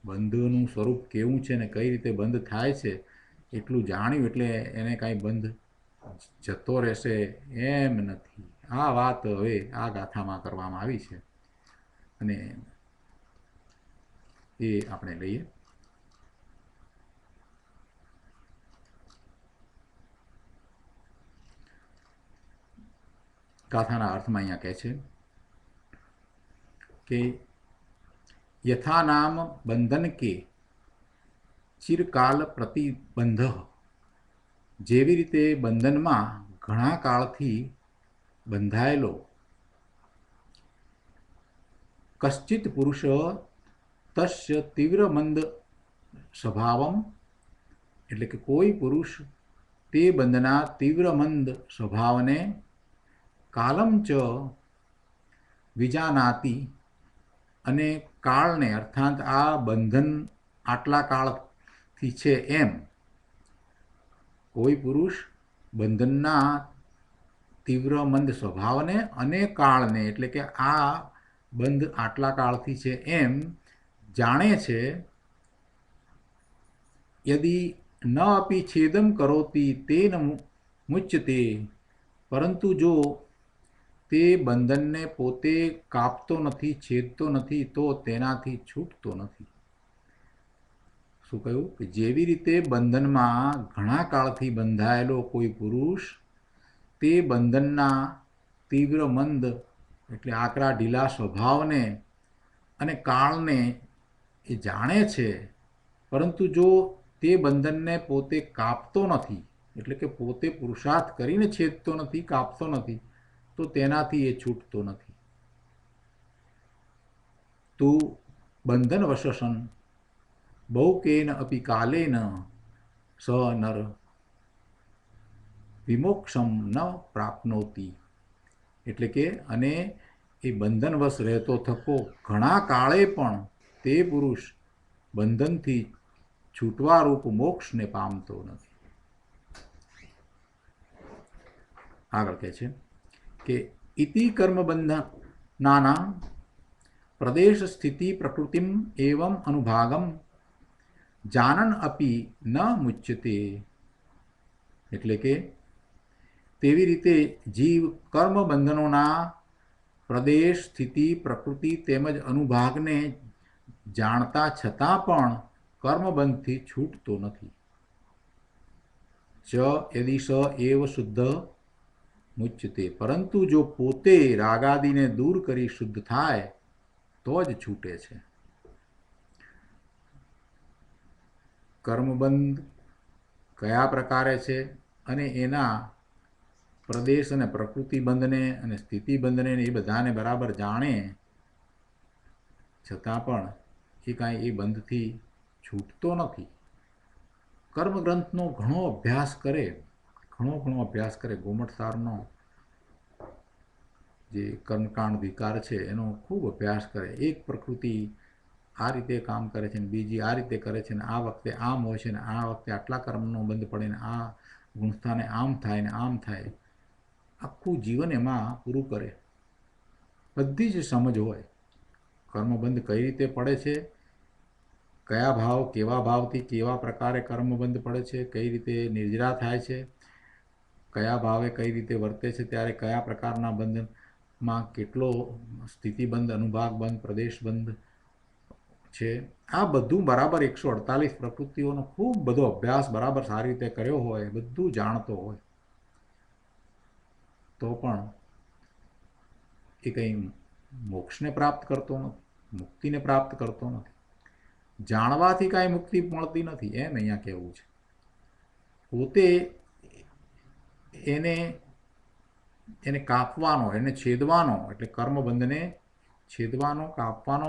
બંધનું સ્વરૂપ કેવું છે ને કઈ રીતે બંધ થાય છે એટલું જાણ્યું એટલે એને કાંઈ બંધ જતો રહેશે એમ નથી. આ વાત હવે આ ગાથામાં કરવામાં આવી છે અને એ આપણે લઈએ. ગાથાના અર્થમાં અહીંયા કહે છે કે યથા નામ બંધન કે ચિરકાલ પ્રતિબંધ, જેવી રીતે બંધનમાં ઘણા કાળથી બંધાયેલો કશ્ચિત પુરુષ તસ્ય તીવ્ર મંદ સ્વભાવમ, એટલે કે કોઈ પુરુષ તે બંધના તીવ્ર મંદ સ્વભાવને કાલમ ચ વિજાનાતિ, અને કાળને અર્થાત આ બંધન આટલા કાળથી છે એમ કોઈ પુરુષ બંધનના તીવ્ર મંદ સ્વભાવને અને કાળને, એટલે કે આ બંધ આટલા કાળથી છે એમ જાણે છે. યદિ ન અપી છેદમ કરોતી તેન મુચ્યતે, પરંતુ જો તે બંધનને પોતે કાપતો નથી, છેદતો નથી, તો તેનાથી છૂટતો નથી. શું કહ્યું કે જેવી રીતે બંધનમાં ઘણા કાળથી બંધાયેલો કોઈ પુરુષ તે બંધનના તીવ્ર મંદ એટલે આકરા ઢીલા સ્વભાવને અને કાળને એ જાણે છે, પરંતુ જો તે બંધનને પોતે કાપતો નથી, એટલે કે પોતે પુરુષાર્થ કરીને છેદતો નથી, કાપતો નથી, તો તેનાથી એ છૂટતો નથી. તું બંધન વશસન બહુકેન અપી કાલેન સ નર વિમોક્ષમ ન પ્રાપ્નોતી, એટલે કે અને એ બંધનવશ રહેતો થકો ઘણા કાળે પણ તે પુરુષ બંધનથી છૂટવારૂપ મોક્ષને પામતો નથી. આગળ કહે છે કે ઇતિ કર્મબંધનાના પ્રદેશ સ્થિતિ પ્રકૃતિમ એવમ અનુભાગમ જાનન અપી ન મુચ્યતે, એટલે કે તેવી રીતે જીવ કર્મ બંધનોના પ્રદેશ સ્થિતિ પ્રકૃતિ તેમજ અનુભાગને જાણતા છતાં પણ કર્મબંધથી છૂટતો નથી. ચ યદિ સ એવ શુદ્ધ મુચ્યતે, પરંતુ જો પોતે રાગાદિને દૂર કરી શુદ્ધ થાય તો જ છૂટે છે. કર્મબંધ કયા પ્રકારે છે અને એના પ્રદેશ અને પ્રકૃતિ બંધને અને સ્થિતિ બંધને એ બધાને બરાબર જાણે છતાં પણ એ કાંઈ એ બંધથી છૂટતો નથી. કર્મગ્રંથનો ઘણો અભ્યાસ કરે, ગોમટ સારનો જે કર્મકાંડ વિકાર છે એનો ખૂબ અભ્યાસ કરે. એક પ્રકૃતિ આ રીતે કામ કરે છે ને બીજી આ રીતે કરે છે ને આ વખતે આમ હોય છે ને આ વખતે આટલા કર્મનો બંધ પડે ને આ ગુણસ્થાને આમ થાય ને આમ થાય, આખું જીવન એમાં પૂરું કરે. બધી જ સમજ હોય કર્મબંધ કઈ રીતે પડે છે, કયા ભાવ કેવા ભાવથી કેવા પ્રકારે કર્મબંધ પડે છે, કઈ રીતે નિર્જરા થાય છે, કયા ભાવે કઈ રીતે વર્તે છે, ત્યારે કયા પ્રકારના બંધનમાં કેટલો સ્થિતિબંધ, અનુભાગબંધ, પ્રદેશબંધ છે. આ બધું બરાબર 148 પ્રકૃતિઓનો ખૂબ બધો અભ્યાસ બરાબર સારી રીતે કર્યો હોય, બધું જાણતો હોય, તો પણ એ કંઈ મોક્ષને પ્રાપ્ત કરતો નથી, મુક્તિને પ્રાપ્ત કરતો નથી. જાણવાથી કાંઈ મુક્તિ મળતી નથી એમ અહીંયા કહેવું છે. પોતે એને કાપવાનો, એને છેદવાનો, એટલે કર્મબંધને છેદવાનો, કાપવાનો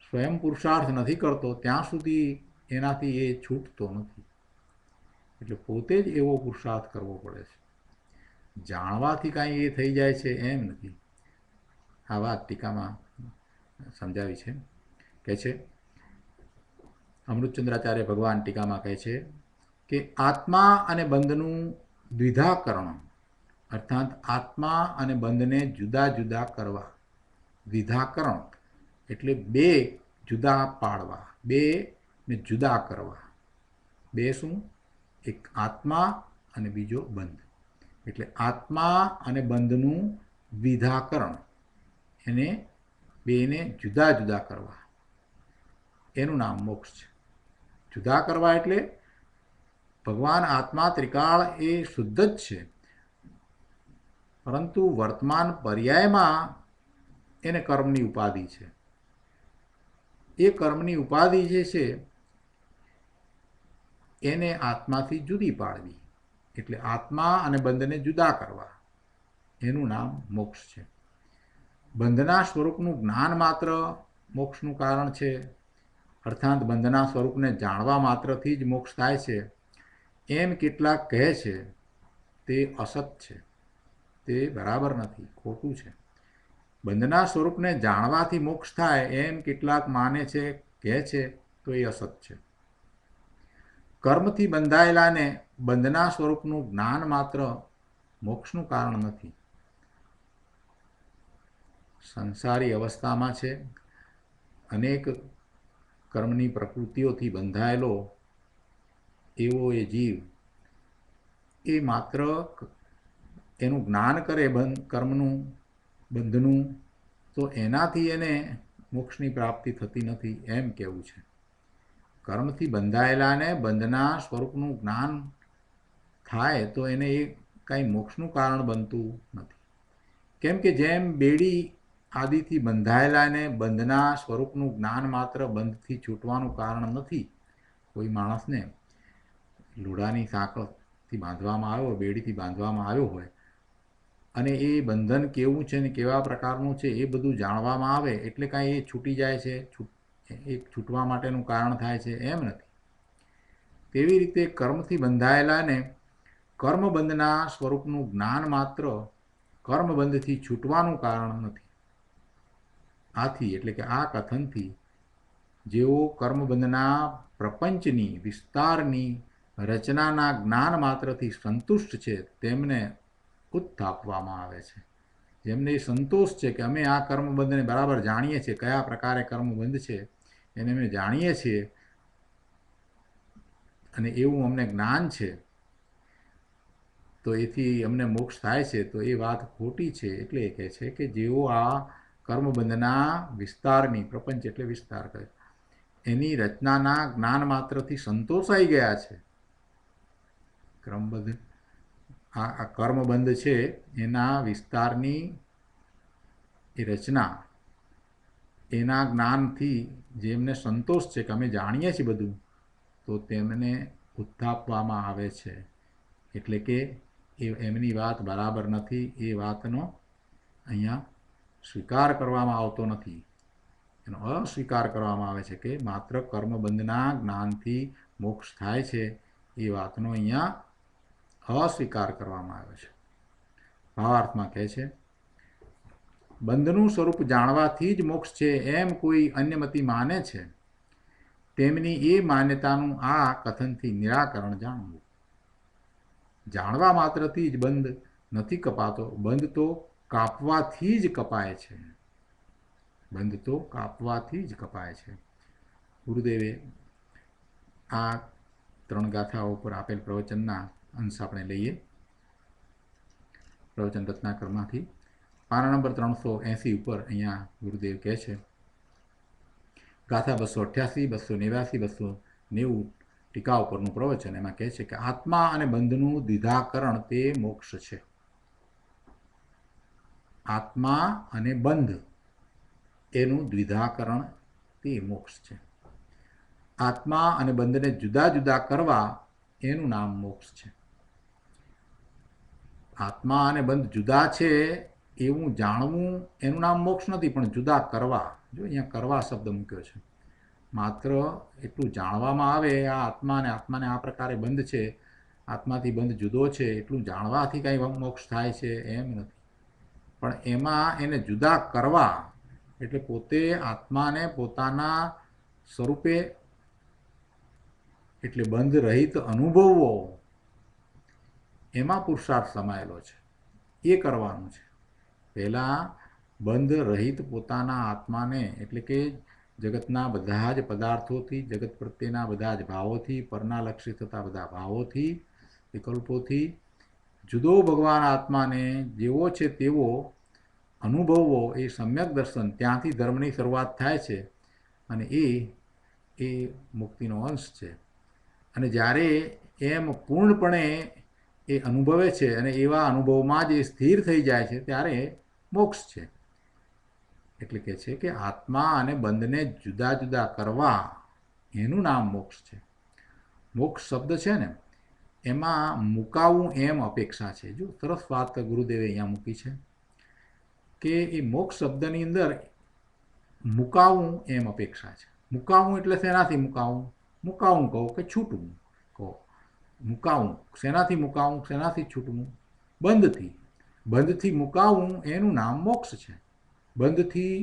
સ્વયં પુરુષાર્થ નથી કરતો ત્યાં સુધી એનાથી એ છૂટતો નથી. એટલે પોતે જ એવો પુરુષાર્થ કરવો પડે છે. જાણવાથી કાંઈ એ થઈ જાય છે એમ નથી. આ વાત ટીકામાં સમજાવી છે. કહે છે અમૃતચંદ્રાચાર્ય ભગવાન ટીકામાં કહે છે કે આત્મા અને બંધનું દ્વિધાકરણ, અર્થાત આત્મા અને બંધને જુદા જુદા કરવા. દ્વિધાકરણ એટલે બે જુદા પાડવા, બે ને જુદા કરવા. બે શું? એક આત્મા અને બીજો બંધ. એટલે આત્મા અને બંધનું દ્વિધાકરણ, એને બેને જુદા જુદા કરવા, એનું નામ મોક્ષ છે. જુદા કરવા એટલે ભગવાન આત્મા ત્રિકાળ એ શુદ્ધ જ છે, પરંતુ વર્તમાન પર્યાયમાં એને કર્મની ઉપાધિ છે. એ કર્મની ઉપાધિ જે છે એને આત્માથી જુદી પાડવી, એટલે આત્મા અને બંધને જુદા કરવા, એનું નામ મોક્ષ છે. બંધના સ્વરૂપનું જ્ઞાન માત્ર મોક્ષનું કારણ છે, અર્થાત બંધના સ્વરૂપને જાણવા માત્રથી જ મોક્ષ થાય છે, એમ કેટલાક કહે છે. તે અસત છે, તે બરાબર નથી, ખોટું છે. બંધના સ્વરૂપને જાણવાથી મોક્ષ થાય એમ કેટલાક માને છે, કહે છે, તો એ અસત છે. કર્મથી બંધાયેલાને બંધના સ્વરૂપનું જ્ઞાન માત્ર મોક્ષનું કારણ નથી. સંસારી અવસ્થામાં છે, અનેક કર્મની પ્રકૃતિઓથી બંધાયેલો એવો એ જીવ એ માત્ર એનું જ્ઞાન કરે કર્મનું બંધનું, તો એનાથી એને મોક્ષની પ્રાપ્તિ થતી નથી એમ કહેવું છે. કર્મથી બંધાયેલાને બંધના સ્વરૂપનું જ્ઞાન થાય તો એને એ કાંઈ મોક્ષનું કારણ બનતું નથી. કેમ કે જેમ બેડી આદિથી બંધાયેલાને બંધના સ્વરૂપનું જ્ઞાન માત્ર બંધથી છૂટવાનું કારણ નથી. કોઈ માણસને લોઢાની સાંકળથી બાંધવામાં આવ્યો, બેડીથી બાંધવામાં આવ્યો હોય અને એ બંધન કેવું છે ને કેવા પ્રકારનું છે એ બધું જાણવામાં આવે એટલે કાંઈ એ છૂટી જાય છે, એ છૂટવા માટેનું કારણ થાય છે એમ નથી. તેવી રીતે કર્મથી બંધાયેલાને કર્મબંધના સ્વરૂપનું જ્ઞાન માત્ર કર્મબંધથી છૂટવાનું કારણ નથી. આથી એટલે કે આ કથનથી જેઓ કર્મબંધના પ્રપંચની વિસ્તારની રચનાના જ્ઞાન માત્રથી સંતુષ્ટ છે તેમને ઉત્થાપવામાં આવે છે. જેમને એ સંતોષ છે કે અમે આ કર્મબંધને બરાબર જાણીએ છીએ, કયા પ્રકારે કર્મબંધ છે એને અમે જાણીએ છીએ અને એવું અમને જ્ઞાન છે, તો એથી અમને મોક્ષ થાય છે, તો એ વાત ખોટી છે. એટલે એ કહે છે કે જેઓ આ કર્મબંધના વિસ્તારની, પ્રપંચ એટલે વિસ્તાર કહે, એની રચનાના જ્ઞાન માત્રથી સંતોષાઈ ગયા છે. આ કર્મબંધ છે એના વિસ્તારની એ રચના, એના જ્ઞાનથી જેમને સંતોષ છે કે અમે જાણીએ છીએ બધું, તો તેમને ઉત્થાપવામાં આવે છે. એટલે કે એમની વાત બરાબર નથી, એ વાતનો અહીંયા સ્વીકાર કરવામાં આવતો નથી, એનો અસ્વીકાર કરવામાં આવે છે કે માત્ર કર્મબંધના જ્ઞાનથી મોક્ષ થાય છે એ વાતનો અહીંયા અસ્વીકાર કરવામાં આવ્યો છે. ભાવાર્થમાં કહે છે, બંધનું સ્વરૂપ જાણવાથી જ મોક્ષ છે એમ કોઈ અન્યમતી માને છે, તેમની એ માન્યતાનું આ કથનથી નિરાકરણ જાણવું. જાણવા માત્રથી જ બંધ નથી કપાતો, બંધ તો કાપવાથી જ કપાય છે. બંધ તો કાપવાથી જ કપાય છે. ગુરુદેવે આ 3 ગાથાઓ પર આપેલ પ્રવચનના અંશ આપણે લઈએ. પ્રવચન રત્નાકરમાંથી પાના નંબર 380 ઉપર અહીંયા ગુરુદેવ કહે છે, ગાથા 288, 289, 290 ટીકા ઉપરનું પ્રવચન. એમાં કહે છે કે આત્મા અને બંધનું દ્વિધાકરણ તે મોક્ષ છે. આત્મા અને બંધ એનું દ્વિધાકરણ તે મોક્ષ છે. આત્મા અને બંધને જુદા જુદા કરવા એનું નામ મોક્ષ છે. આત્મા અને બંધ જુદા છે એવું જાણવું એનું નામ મોક્ષ નથી, પણ જુદા કરવા, જો અહીંયા કરવા શબ્દ મૂક્યો છે, માત્ર એટલું જાણવામાં આવે આ આત્માને આ પ્રકારે બંધ છે, આત્માથી બંધ જુદો છે એટલું જાણવાથી કાંઈ મોક્ષ થાય છે એમ નથી. પણ એમાં એને જુદા કરવા એટલે પોતે આત્માને પોતાના સ્વરૂપે એટલે બંધ રહિત અનુભવવો, એમાં પુરુષાર્થ સમાયેલો છે, એ કરવાનું છે. પહેલાં બંધ રહિત પોતાના આત્માને એટલે કે જગતના બધા જ પદાર્થોથી, જગત પ્રત્યેના બધા જ ભાવોથી, પરના લક્ષી થતા બધા ભાવોથી, વિકલ્પોથી જુદો ભગવાન આત્માને જેવો છે તેવો અનુભવવો, એ સમ્યક દર્શન, ત્યાંથી ધર્મની શરૂઆત થાય છે અને એ મુક્તિનો અંશ છે. અને જ્યારે એમ પૂર્ણપણે એ અનુભવે છે અને એવા અનુભવમાં જ એ સ્થિર થઈ જાય છે ત્યારે મોક્ષ છે. એટલે કે છે કે આત્મા અને બંધને જુદા જુદા કરવા એનું નામ મોક્ષ છે. મોક્ષ શબ્દ છે ને એમાં મુકાવવું એમ અપેક્ષા છે. જો સરસ વાત ગુરુદેવે અહીંયા મૂકી છે કે એ મોક્ષ શબ્દની અંદર મુકાવવું એમ અપેક્ષા છે. મુકાવવું એટલે શેનાથી મુકાવવું? મુકાવવું કહો કે છૂટવું કહો. મુકાવવું શેનાથી મુકાવવું, શેનાથી છૂટવું? બંધથી. બંધથી મુકાવવું એનું નામ મોક્ષ છે. બંધથી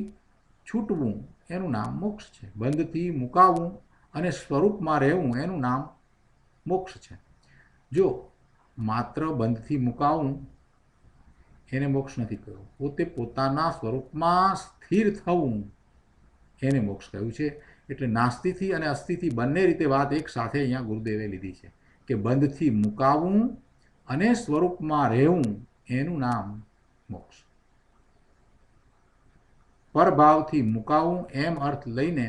છૂટવું એનું નામ મોક્ષ છે. બંધથી મુકાવવું અને સ્વરૂપમાં રહેવું એનું નામ મોક્ષ છે. જો માત્ર બંધથી મુકાવવું એને મોક્ષ નથી કહ્યું. પોતે પોતાના સ્વરૂપમાં સ્થિર થવું એને મોક્ષ કહ્યું છે. એટલે નાસ્તિથી અને અસ્થિથી બંને રીતે વાત એક સાથે અહીંયા ગુરુદેવે લીધી છે કે બંધથી મુકાવવું અને સ્વરૂપમાં રહેવું એનું નામ મોક્ષ. પરભાવથી મુકાવવું એમ અર્થ લઈને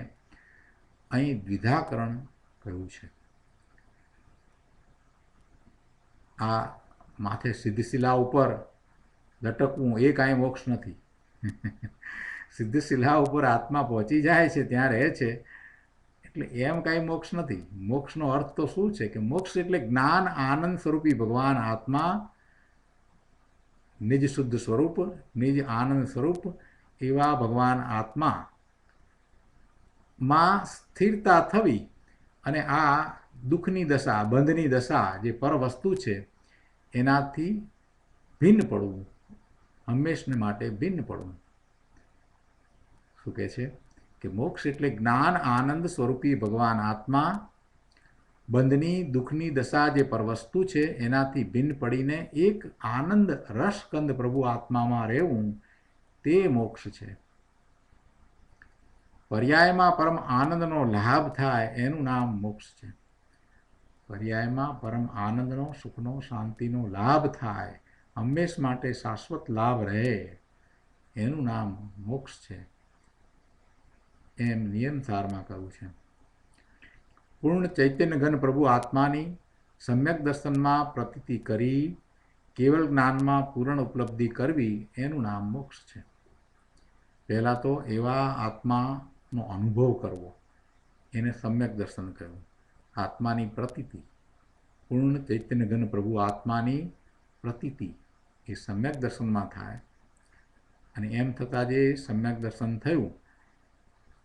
અહીં દ્વિધાકરણ કહ્યું છે. આ માથે સિદ્ધશિલા ઉપર લટકવું એ કાંઈ મોક્ષ નથી. સિદ્ધશિલા ઉપર આત્મા પહોંચી જાય છે, ત્યાં રહે છે, એટલે એમ કાંઈ મોક્ષ નથી. મોક્ષનો અર્થ તો શું છે કે મોક્ષ એટલે જ્ઞાન આનંદ સ્વરૂપી ભગવાન આત્મા, નિજ શુદ્ધ સ્વરૂપ, નિજ આનંદ સ્વરૂપ એવા ભગવાન આત્મામાં સ્થિરતા થવી અને આ દુઃખની દશા, બંધની દશા જે પર વસ્તુ છે એનાથી ભિન્ન પડવું, હંમેશને માટે ભિન્ન પડવું. શું કહે છે કે મોક્ષ એટલે જ્ઞાન આનંદ સ્વરૂપી ભગવાન આત્મા, બંધની દુઃખની દશા જે પરવસ્તુ છે એનાથી ભિન્ન પડીને એક આનંદ રસકંદ પ્રભુ આત્મામાં રહેવું, તે મોક્ષ છે. પર્યાયમાં પરમ આનંદનો લાભ થાય એનું નામ મોક્ષ છે. પર્યાયમાં પરમ આનંદનો, સુખનો, શાંતિનો લાભ થાય, હંમેશ માટે શાશ્વત લાભ રહે, એનું નામ મોક્ષ છે. એમ નિયમસારમાં કહ્યું છે. પૂર્ણ ચૈતન્ય ઘન પ્રભુ આત્માની સમ્યક દર્શનમાં પ્રતીતિ કરી કેવળ જ્ઞાનમાં પૂર્ણ ઉપલબ્ધિ કરવી એનું નામ મોક્ષ છે. પહેલાં તો એવા આત્માનો અનુભવ કરવો, એને સમ્યક દર્શન કહ્યું. આત્માની પ્રતીતિ, પૂર્ણ ચૈતન્ય ઘન પ્રભુ આત્માની પ્રતીતિ એ સમ્યક દર્શનમાં થાય. અને એમ થતાં જે સમ્યક દર્શન થયું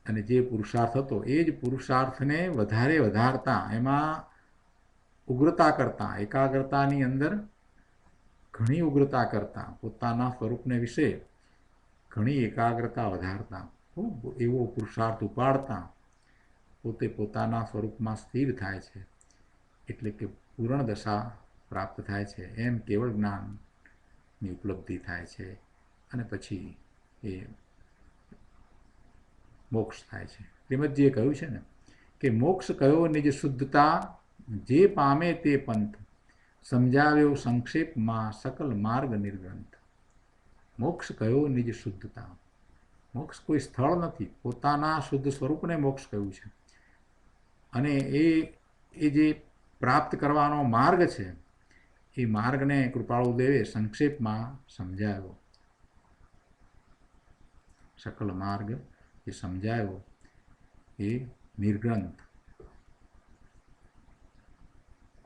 અને જે પુરુષાર્થ હતો એ જ પુરુષાર્થને વધારે વધારતા, એમાં ઉગ્રતા કરતાં, એકાગ્રતાની અંદર ઘણી ઉગ્રતા કરતાં, પોતાના સ્વરૂપને વિશે ઘણી એકાગ્રતા વધારતા, ખૂબ એવો પુરુષાર્થ ઉપાડતા પોતે પોતાના સ્વરૂપમાં સ્થિર થાય છે. એટલે કે પૂર્ણ દશા પ્રાપ્ત થાય છે. એમ કેવળ જ્ઞાનની ઉપલબ્ધિ થાય છે અને પછી એ મોક્ષ થાય છે. શ્રીમદજીએ કહ્યું છે ને કે મોક્ષ કયો નિજ શુદ્ધતા, જે પામે તે પંથ, સમજાવ્યો સંક્ષેપમાં સકલ માર્ગ નિર્ગ્રંથ. મોક્ષ કયો નિજ શુદ્ધતા. મોક્ષ કોઈ સ્થળ નથી, પોતાના શુદ્ધ સ્વરૂપને મોક્ષ કહ્યું છે. અને એ જે પ્રાપ્ત કરવાનો માર્ગ છે એ માર્ગને કૃપાળુ દેવે સંક્ષેપમાં સમજાવ્યો. સકલ માર્ગ એ સમજાયો એ નિર્ગ્રંથ,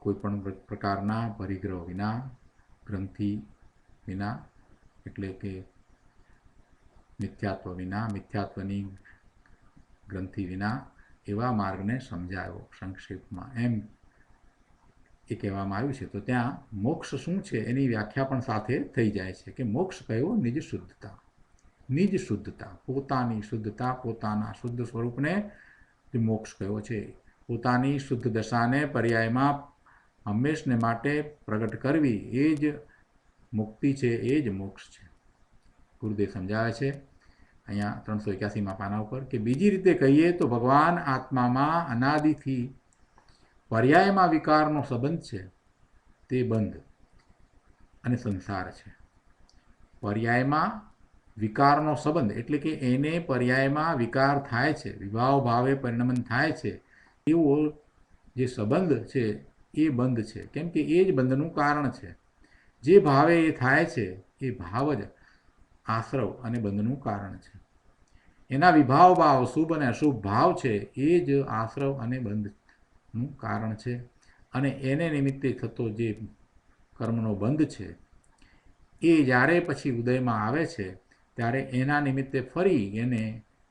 કોઈ પણ પ્રકારના પરિગ્રહ વિના, ગ્રંથિ વિના, એટલે કે મિથ્યાત્વ વિના, મિથ્યાત્વની ગ્રંથિ વિના એવા માર્ગને સમજાયો સંક્ષેપમાં. એમ એ કહેવામાં આવ્યું છે. તો ત્યાં મોક્ષ શું છે એની વ્યાખ્યા પણ સાથે થઈ જાય છે કે મોક્ષ કયો નિજ શુદ્ધતા. નિજ શુદ્ધતા, પોતાની શુદ્ધતા, પોતાના શુદ્ધ સ્વરૂપને જે મોક્ષ કયો છે. પોતાની શુદ્ધ દશાને પર્યાયમાં હંમેશને માટે પ્રગટ કરવી એ જ મુક્તિ છે, એ જ મોક્ષ છે. ગુરુદેવ સમજાવે છે અહીંયા 381માં પાના ઉપર કે બીજી રીતે કહીએ તો ભગવાન આત્મામાં અનાદિથી પર્યાયમાં વિકારનો સંબંધ છે, તે બંધ અને સંસાર છે. પર્યાયમાં વિકારનો સંબંધ એટલે કે એને પર્યાયમાં વિકાર થાય છે, વિભાવ ભાવે પરિણમન થાય છે, એવો જે સંબંધ છે એ બંધ છે. કેમ કે એ જ બંધનું કારણ છે. જે ભાવે એ થાય છે એ ભાવ જ આશ્રવ અને બંધનું કારણ છે. એના વિભાવ ભાવ, શુભ અને અશુભ ભાવ છે એ જ આશ્રવ અને બંધનું કારણ છે. અને એને નિમિત્તે થતો જે કર્મનો બંધ છે એ જ્યારે પછી ઉદયમાં આવે છે ત્યારે એના નિમિત્તે ફરી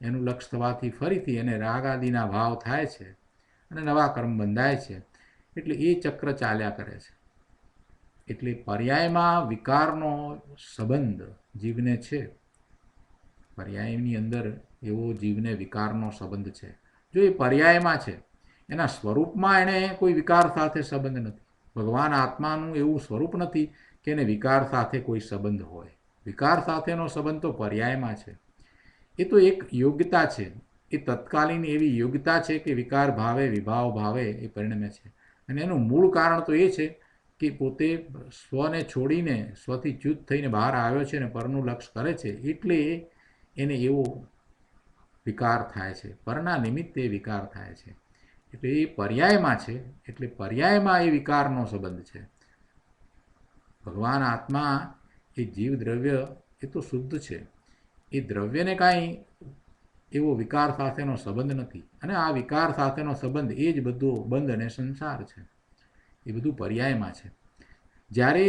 એનું લક્ષ થવાથી ફરીથી એને રાગ આદિના ભાવ થાય છે અને નવા કર્મ બંધાય છે. એટલે એ ચક્ર ચાલ્યા કરે છે. એટલે પર્યાયમાં વિકારનો સંબંધ જીવને છે. પર્યાયની અંદર એવો જીવને વિકારનો સંબંધ છે. જો એ પર્યાયમાં છે, એના સ્વરૂપમાં એને કોઈ વિકાર સાથે સંબંધ નથી. ભગવાન આત્માનું એવું સ્વરૂપ નથી કે એને વિકાર સાથે કોઈ સંબંધ હોય. વિકાર સાથેનો સંબંધ તો પર્યાયમાં છે. એ તો એક યોગ્યતા છે, એ તત્કાલીન એવી યોગ્યતા છે કે વિકાર ભાવે વિભાવ ભાવે એ પરિણમે છે. અને એનું મૂળ કારણ તો એ છે કે પોતે સ્વને છોડીને સ્વથી ચ્યુત થઈને બહાર આવ્યો છે અને પરનું લક્ષ કરે છે, એટલે એને એવો વિકાર થાય છે, પરના નિમિત્તે વિકાર થાય છે. એટલે એ પર્યાયમાં છે, એટલે પર્યાયમાં એ વિકારનો સંબંધ છે. ભગવાન આત્મા એ જીવ દ્રવ્ય એ તો શુદ્ધ છે, એ દ્રવ્યને કાંઈ એવો વિકાર સાથેનો સંબંધ નથી. અને આ વિકાર સાથેનો સંબંધ એ જ બધો બંધ અને સંસાર છે, એ બધું પર્યાયમાં છે. જ્યારે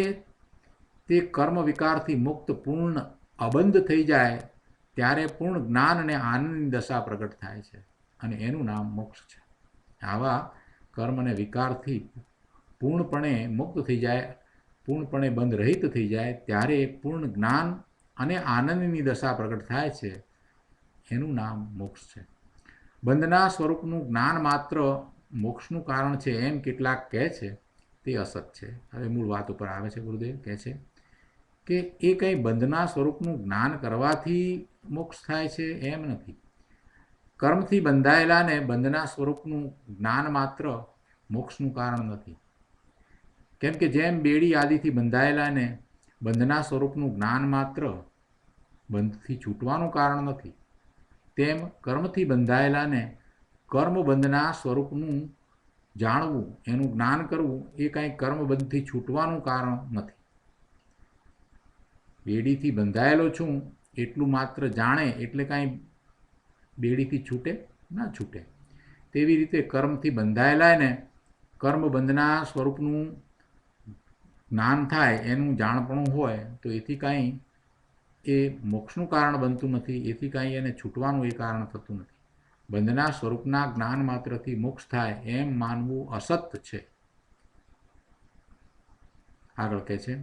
તે કર્મ વિકારથી મુક્ત પૂર્ણ અબંધ થઈ જાય ત્યારે પૂર્ણ જ્ઞાન અને આનંદની દશા પ્રગટ થાય છે, અને એનું નામ મોક્ષ છે. આવા કર્મ અને વિકારથી પૂર્ણપણે મુક્ત થઈ જાય, પૂર્ણપણે બંધ રહિત થઈ જાય ત્યારે પૂર્ણ જ્ઞાન અને આનંદની દશા પ્રગટ થાય છે, એનું નામ મોક્ષ છે. બંધના સ્વરૂપનું જ્ઞાન માત્ર મોક્ષનું કારણ છે એમ કેટલાક કહે છે, તે અસત છે. હવે મૂળ વાત ઉપર આવે છે. ગુરુદેવ કહે છે કે એ કંઈ બંધના સ્વરૂપનું જ્ઞાન કરવાથી મોક્ષ થાય છે એમ નથી. કર્મથી બંધાયેલાને બંધના સ્વરૂપનું જ્ઞાન માત્ર મોક્ષનું કારણ નથી. કેમ કે જેમ બેડી આદિથી બંધાયેલાને બંધના સ્વરૂપનું જ્ઞાન માત્ર બંધથી છૂટવાનું કારણ નથી, તેમ કર્મથી બંધાયેલાને કર્મબંધના સ્વરૂપનું જાણવું, એનું જ્ઞાન કરવું એ કાંઈ કર્મબંધથી છૂટવાનું કારણ નથી. બેડીથી બંધાયેલો છું એટલું માત્ર જાણે એટલે કાંઈ બેડીથી છૂટે ના છૂટે. તેવી રીતે કર્મથી બંધાયેલાને કર્મબંધના સ્વરૂપનું જ્ઞાન થાય, એનું જાણપણું હોય તો એથી કાંઈ એ મોક્ષનું કારણ બનતું નથી, એથી કાંઈ એને છૂટવાનું એ કારણ થતું નથી. બંધના સ્વરૂપના જ્ઞાન માત્રથી મોક્ષ થાય એમ માનવું અસત છે. આગળ કહે છે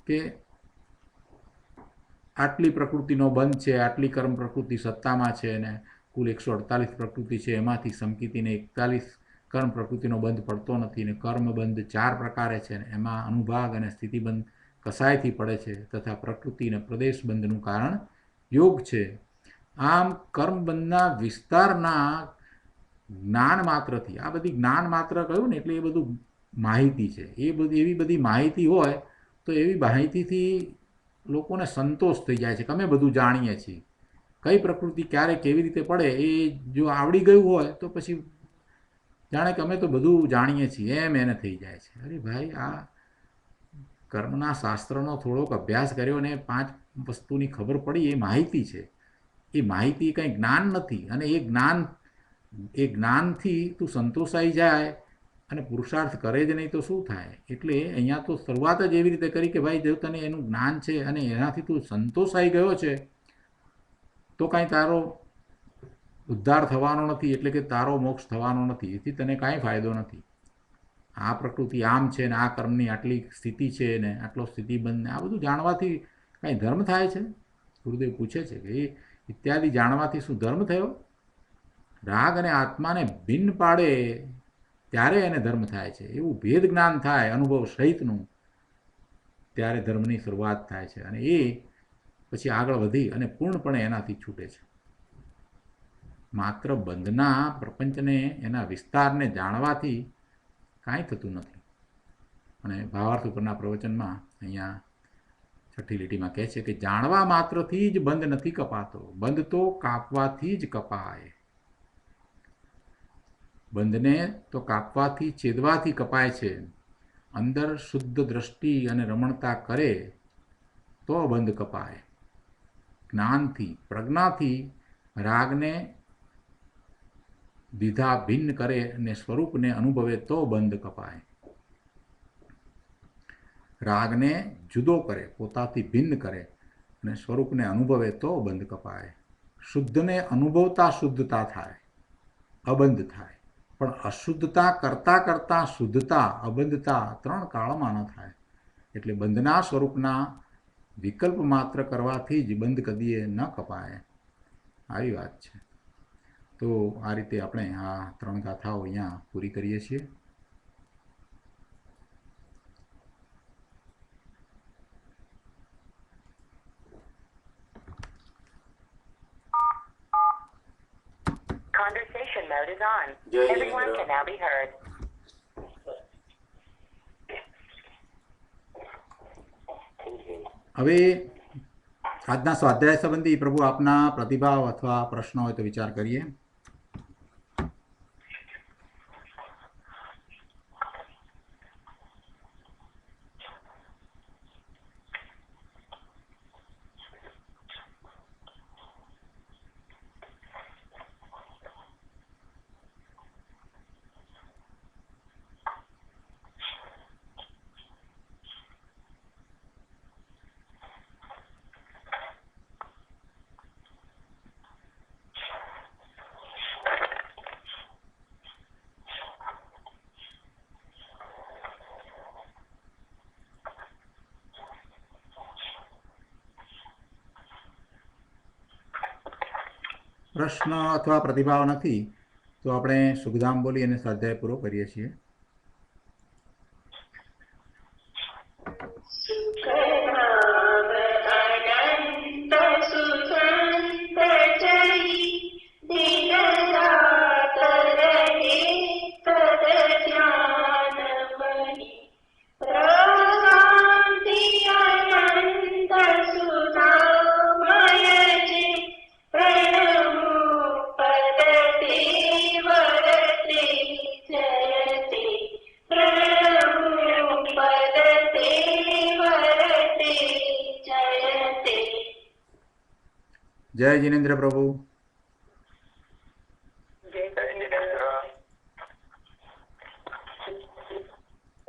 કે આટલી પ્રકૃતિનો બંધ છે, આટલી કર્મ પ્રકૃતિ સત્તામાં છે, અને કુલ 148 પ્રકૃતિ છે, એમાંથી સમકીતીને 41 કર્મ પ્રકૃતિનો બંધ પડતો નથી. અને કર્મબંધ 4 પ્રકારે છે, ને એમાં અનુભાગ અને સ્થિતિબંધ કસાયથી પડે છે, તથા પ્રકૃતિ અને પ્રદેશ બંધનું કારણ યોગ છે. આમ કર્મબંધના વિસ્તારના જ્ઞાન માત્રથી, આ બધી જ્ઞાન માત્ર કહ્યું ને એટલે એ બધું માહિતી છે, એ બધી એવી બધી માહિતી હોય તો એવી માહિતીથી લોકોને સંતોષ થઈ જાય છે કે અમે બધું જાણીએ છીએ. કઈ પ્રકૃતિ ક્યારે કેવી રીતે પડે એ જો આવડી ગયું હોય તો પછી જાણે કે અમે તો બધું જાણીએ છીએ એમ એને થઈ જાય છે. અરે ભાઈ, આ કર્મના શાસ્ત્રનો થોડોક અભ્યાસ કર્યો ને 5 વસ્તુની ખબર પડી એ માહિતી છે. એ માહિતી કંઈ જ્ઞાન નથી. અને એ જ્ઞાનથી તું સંતોષાઈ જાય અને પુરુષાર્થ કરે જ નહીં તો શું થાય? એટલે અહીંયા તો શરૂઆત જ એવી રીતે કરી કે ભાઈ જો તને એનું જ્ઞાન છે અને એનાથી તું સંતોષાઈ ગયો છે તો કાંઈ તારો ઉદ્ધાર થવાનો નથી, એટલે કે તારો મોક્ષ થવાનો નથી, એથી તને કાંઈ ફાયદો નથી. આ પ્રકૃતિ આમ છે ને આ કર્મની આટલી સ્થિતિ છે ને આટલો સ્થિતિબંધ ને આ બધું જાણવાથી કાંઈ ધર્મ થાય છે? ગુરુદેવ પૂછે છે કે એ ઇત્યાદિ જાણવાથી શું ધર્મ થયો? રાગ અને આત્માને ભિન્ન પાડે ત્યારે એને ધર્મ થાય છે. એવું ભેદ જ્ઞાન થાય અનુભવ સહિતનું, ત્યારે ધર્મની શરૂઆત થાય છે, અને એ પછી આગળ વધી અને પૂર્ણપણે એનાથી છૂટે છે. માત્ર બંધના પ્રપંચને એના વિસ્તારને જાણવાથી કાંઈ થતું નથી. અને ભાવાર્થ ઉપરના પ્રવચનમાં અહીંયા 6ઠ્ઠી લીટીમાં કહે છે કે જાણવા માત્રથી જ બંધ નથી કપાતો, બંધ તો કાપવાથી જ કપાય. બંધને તો કાપવાથી, છેદવાથી કપાય છે. અંદર શુદ્ધ દ્રષ્ટિ અને રમણતા કરે તો બંધ કપાય. જ્ઞાનથી, પ્રજ્ઞાથી રાગને દીધા ભિન્ન કરે અને સ્વરૂપને અનુભવે તો બંધ કપાય. રાગને જુદો કરે, પોતાથી ભિન્ન કરે અને સ્વરૂપને અનુભવે તો બંધ કપાય. શુદ્ધને અનુભવતા શુદ્ધતા થાય, અબંધ થાય. પણ અશુદ્ધતા કરતાં કરતાં શુદ્ધતા, અબંધતા 3 કાળમાં ન થાય. એટલે બંધના સ્વરૂપના વિકલ્પ માત્ર કરવાથી જ બંધ કદીએ ન કપાય. આવી વાત છે. તો આ રીતે આપણે આ 3 ગાથાઓ અહીંયા પૂરી કરીએ છીએ. Translation mode is on. જય Everyone Jinendra. can now be heard. હવે આજના સ્વાધ્યાય સંબંધી પ્રભુ આપના પ્રતિભાવ અથવા પ્રશ્નો હોય તો વિચાર કરીએ. પ્રશ્ન અથવા પ્રતિભાવ નથી તો આપણે સુખધામ બોલી અને સ્વાધ્યાય પૂરો કરીએ છીએ. જય જિનેન્દ્ર પ્રભુ.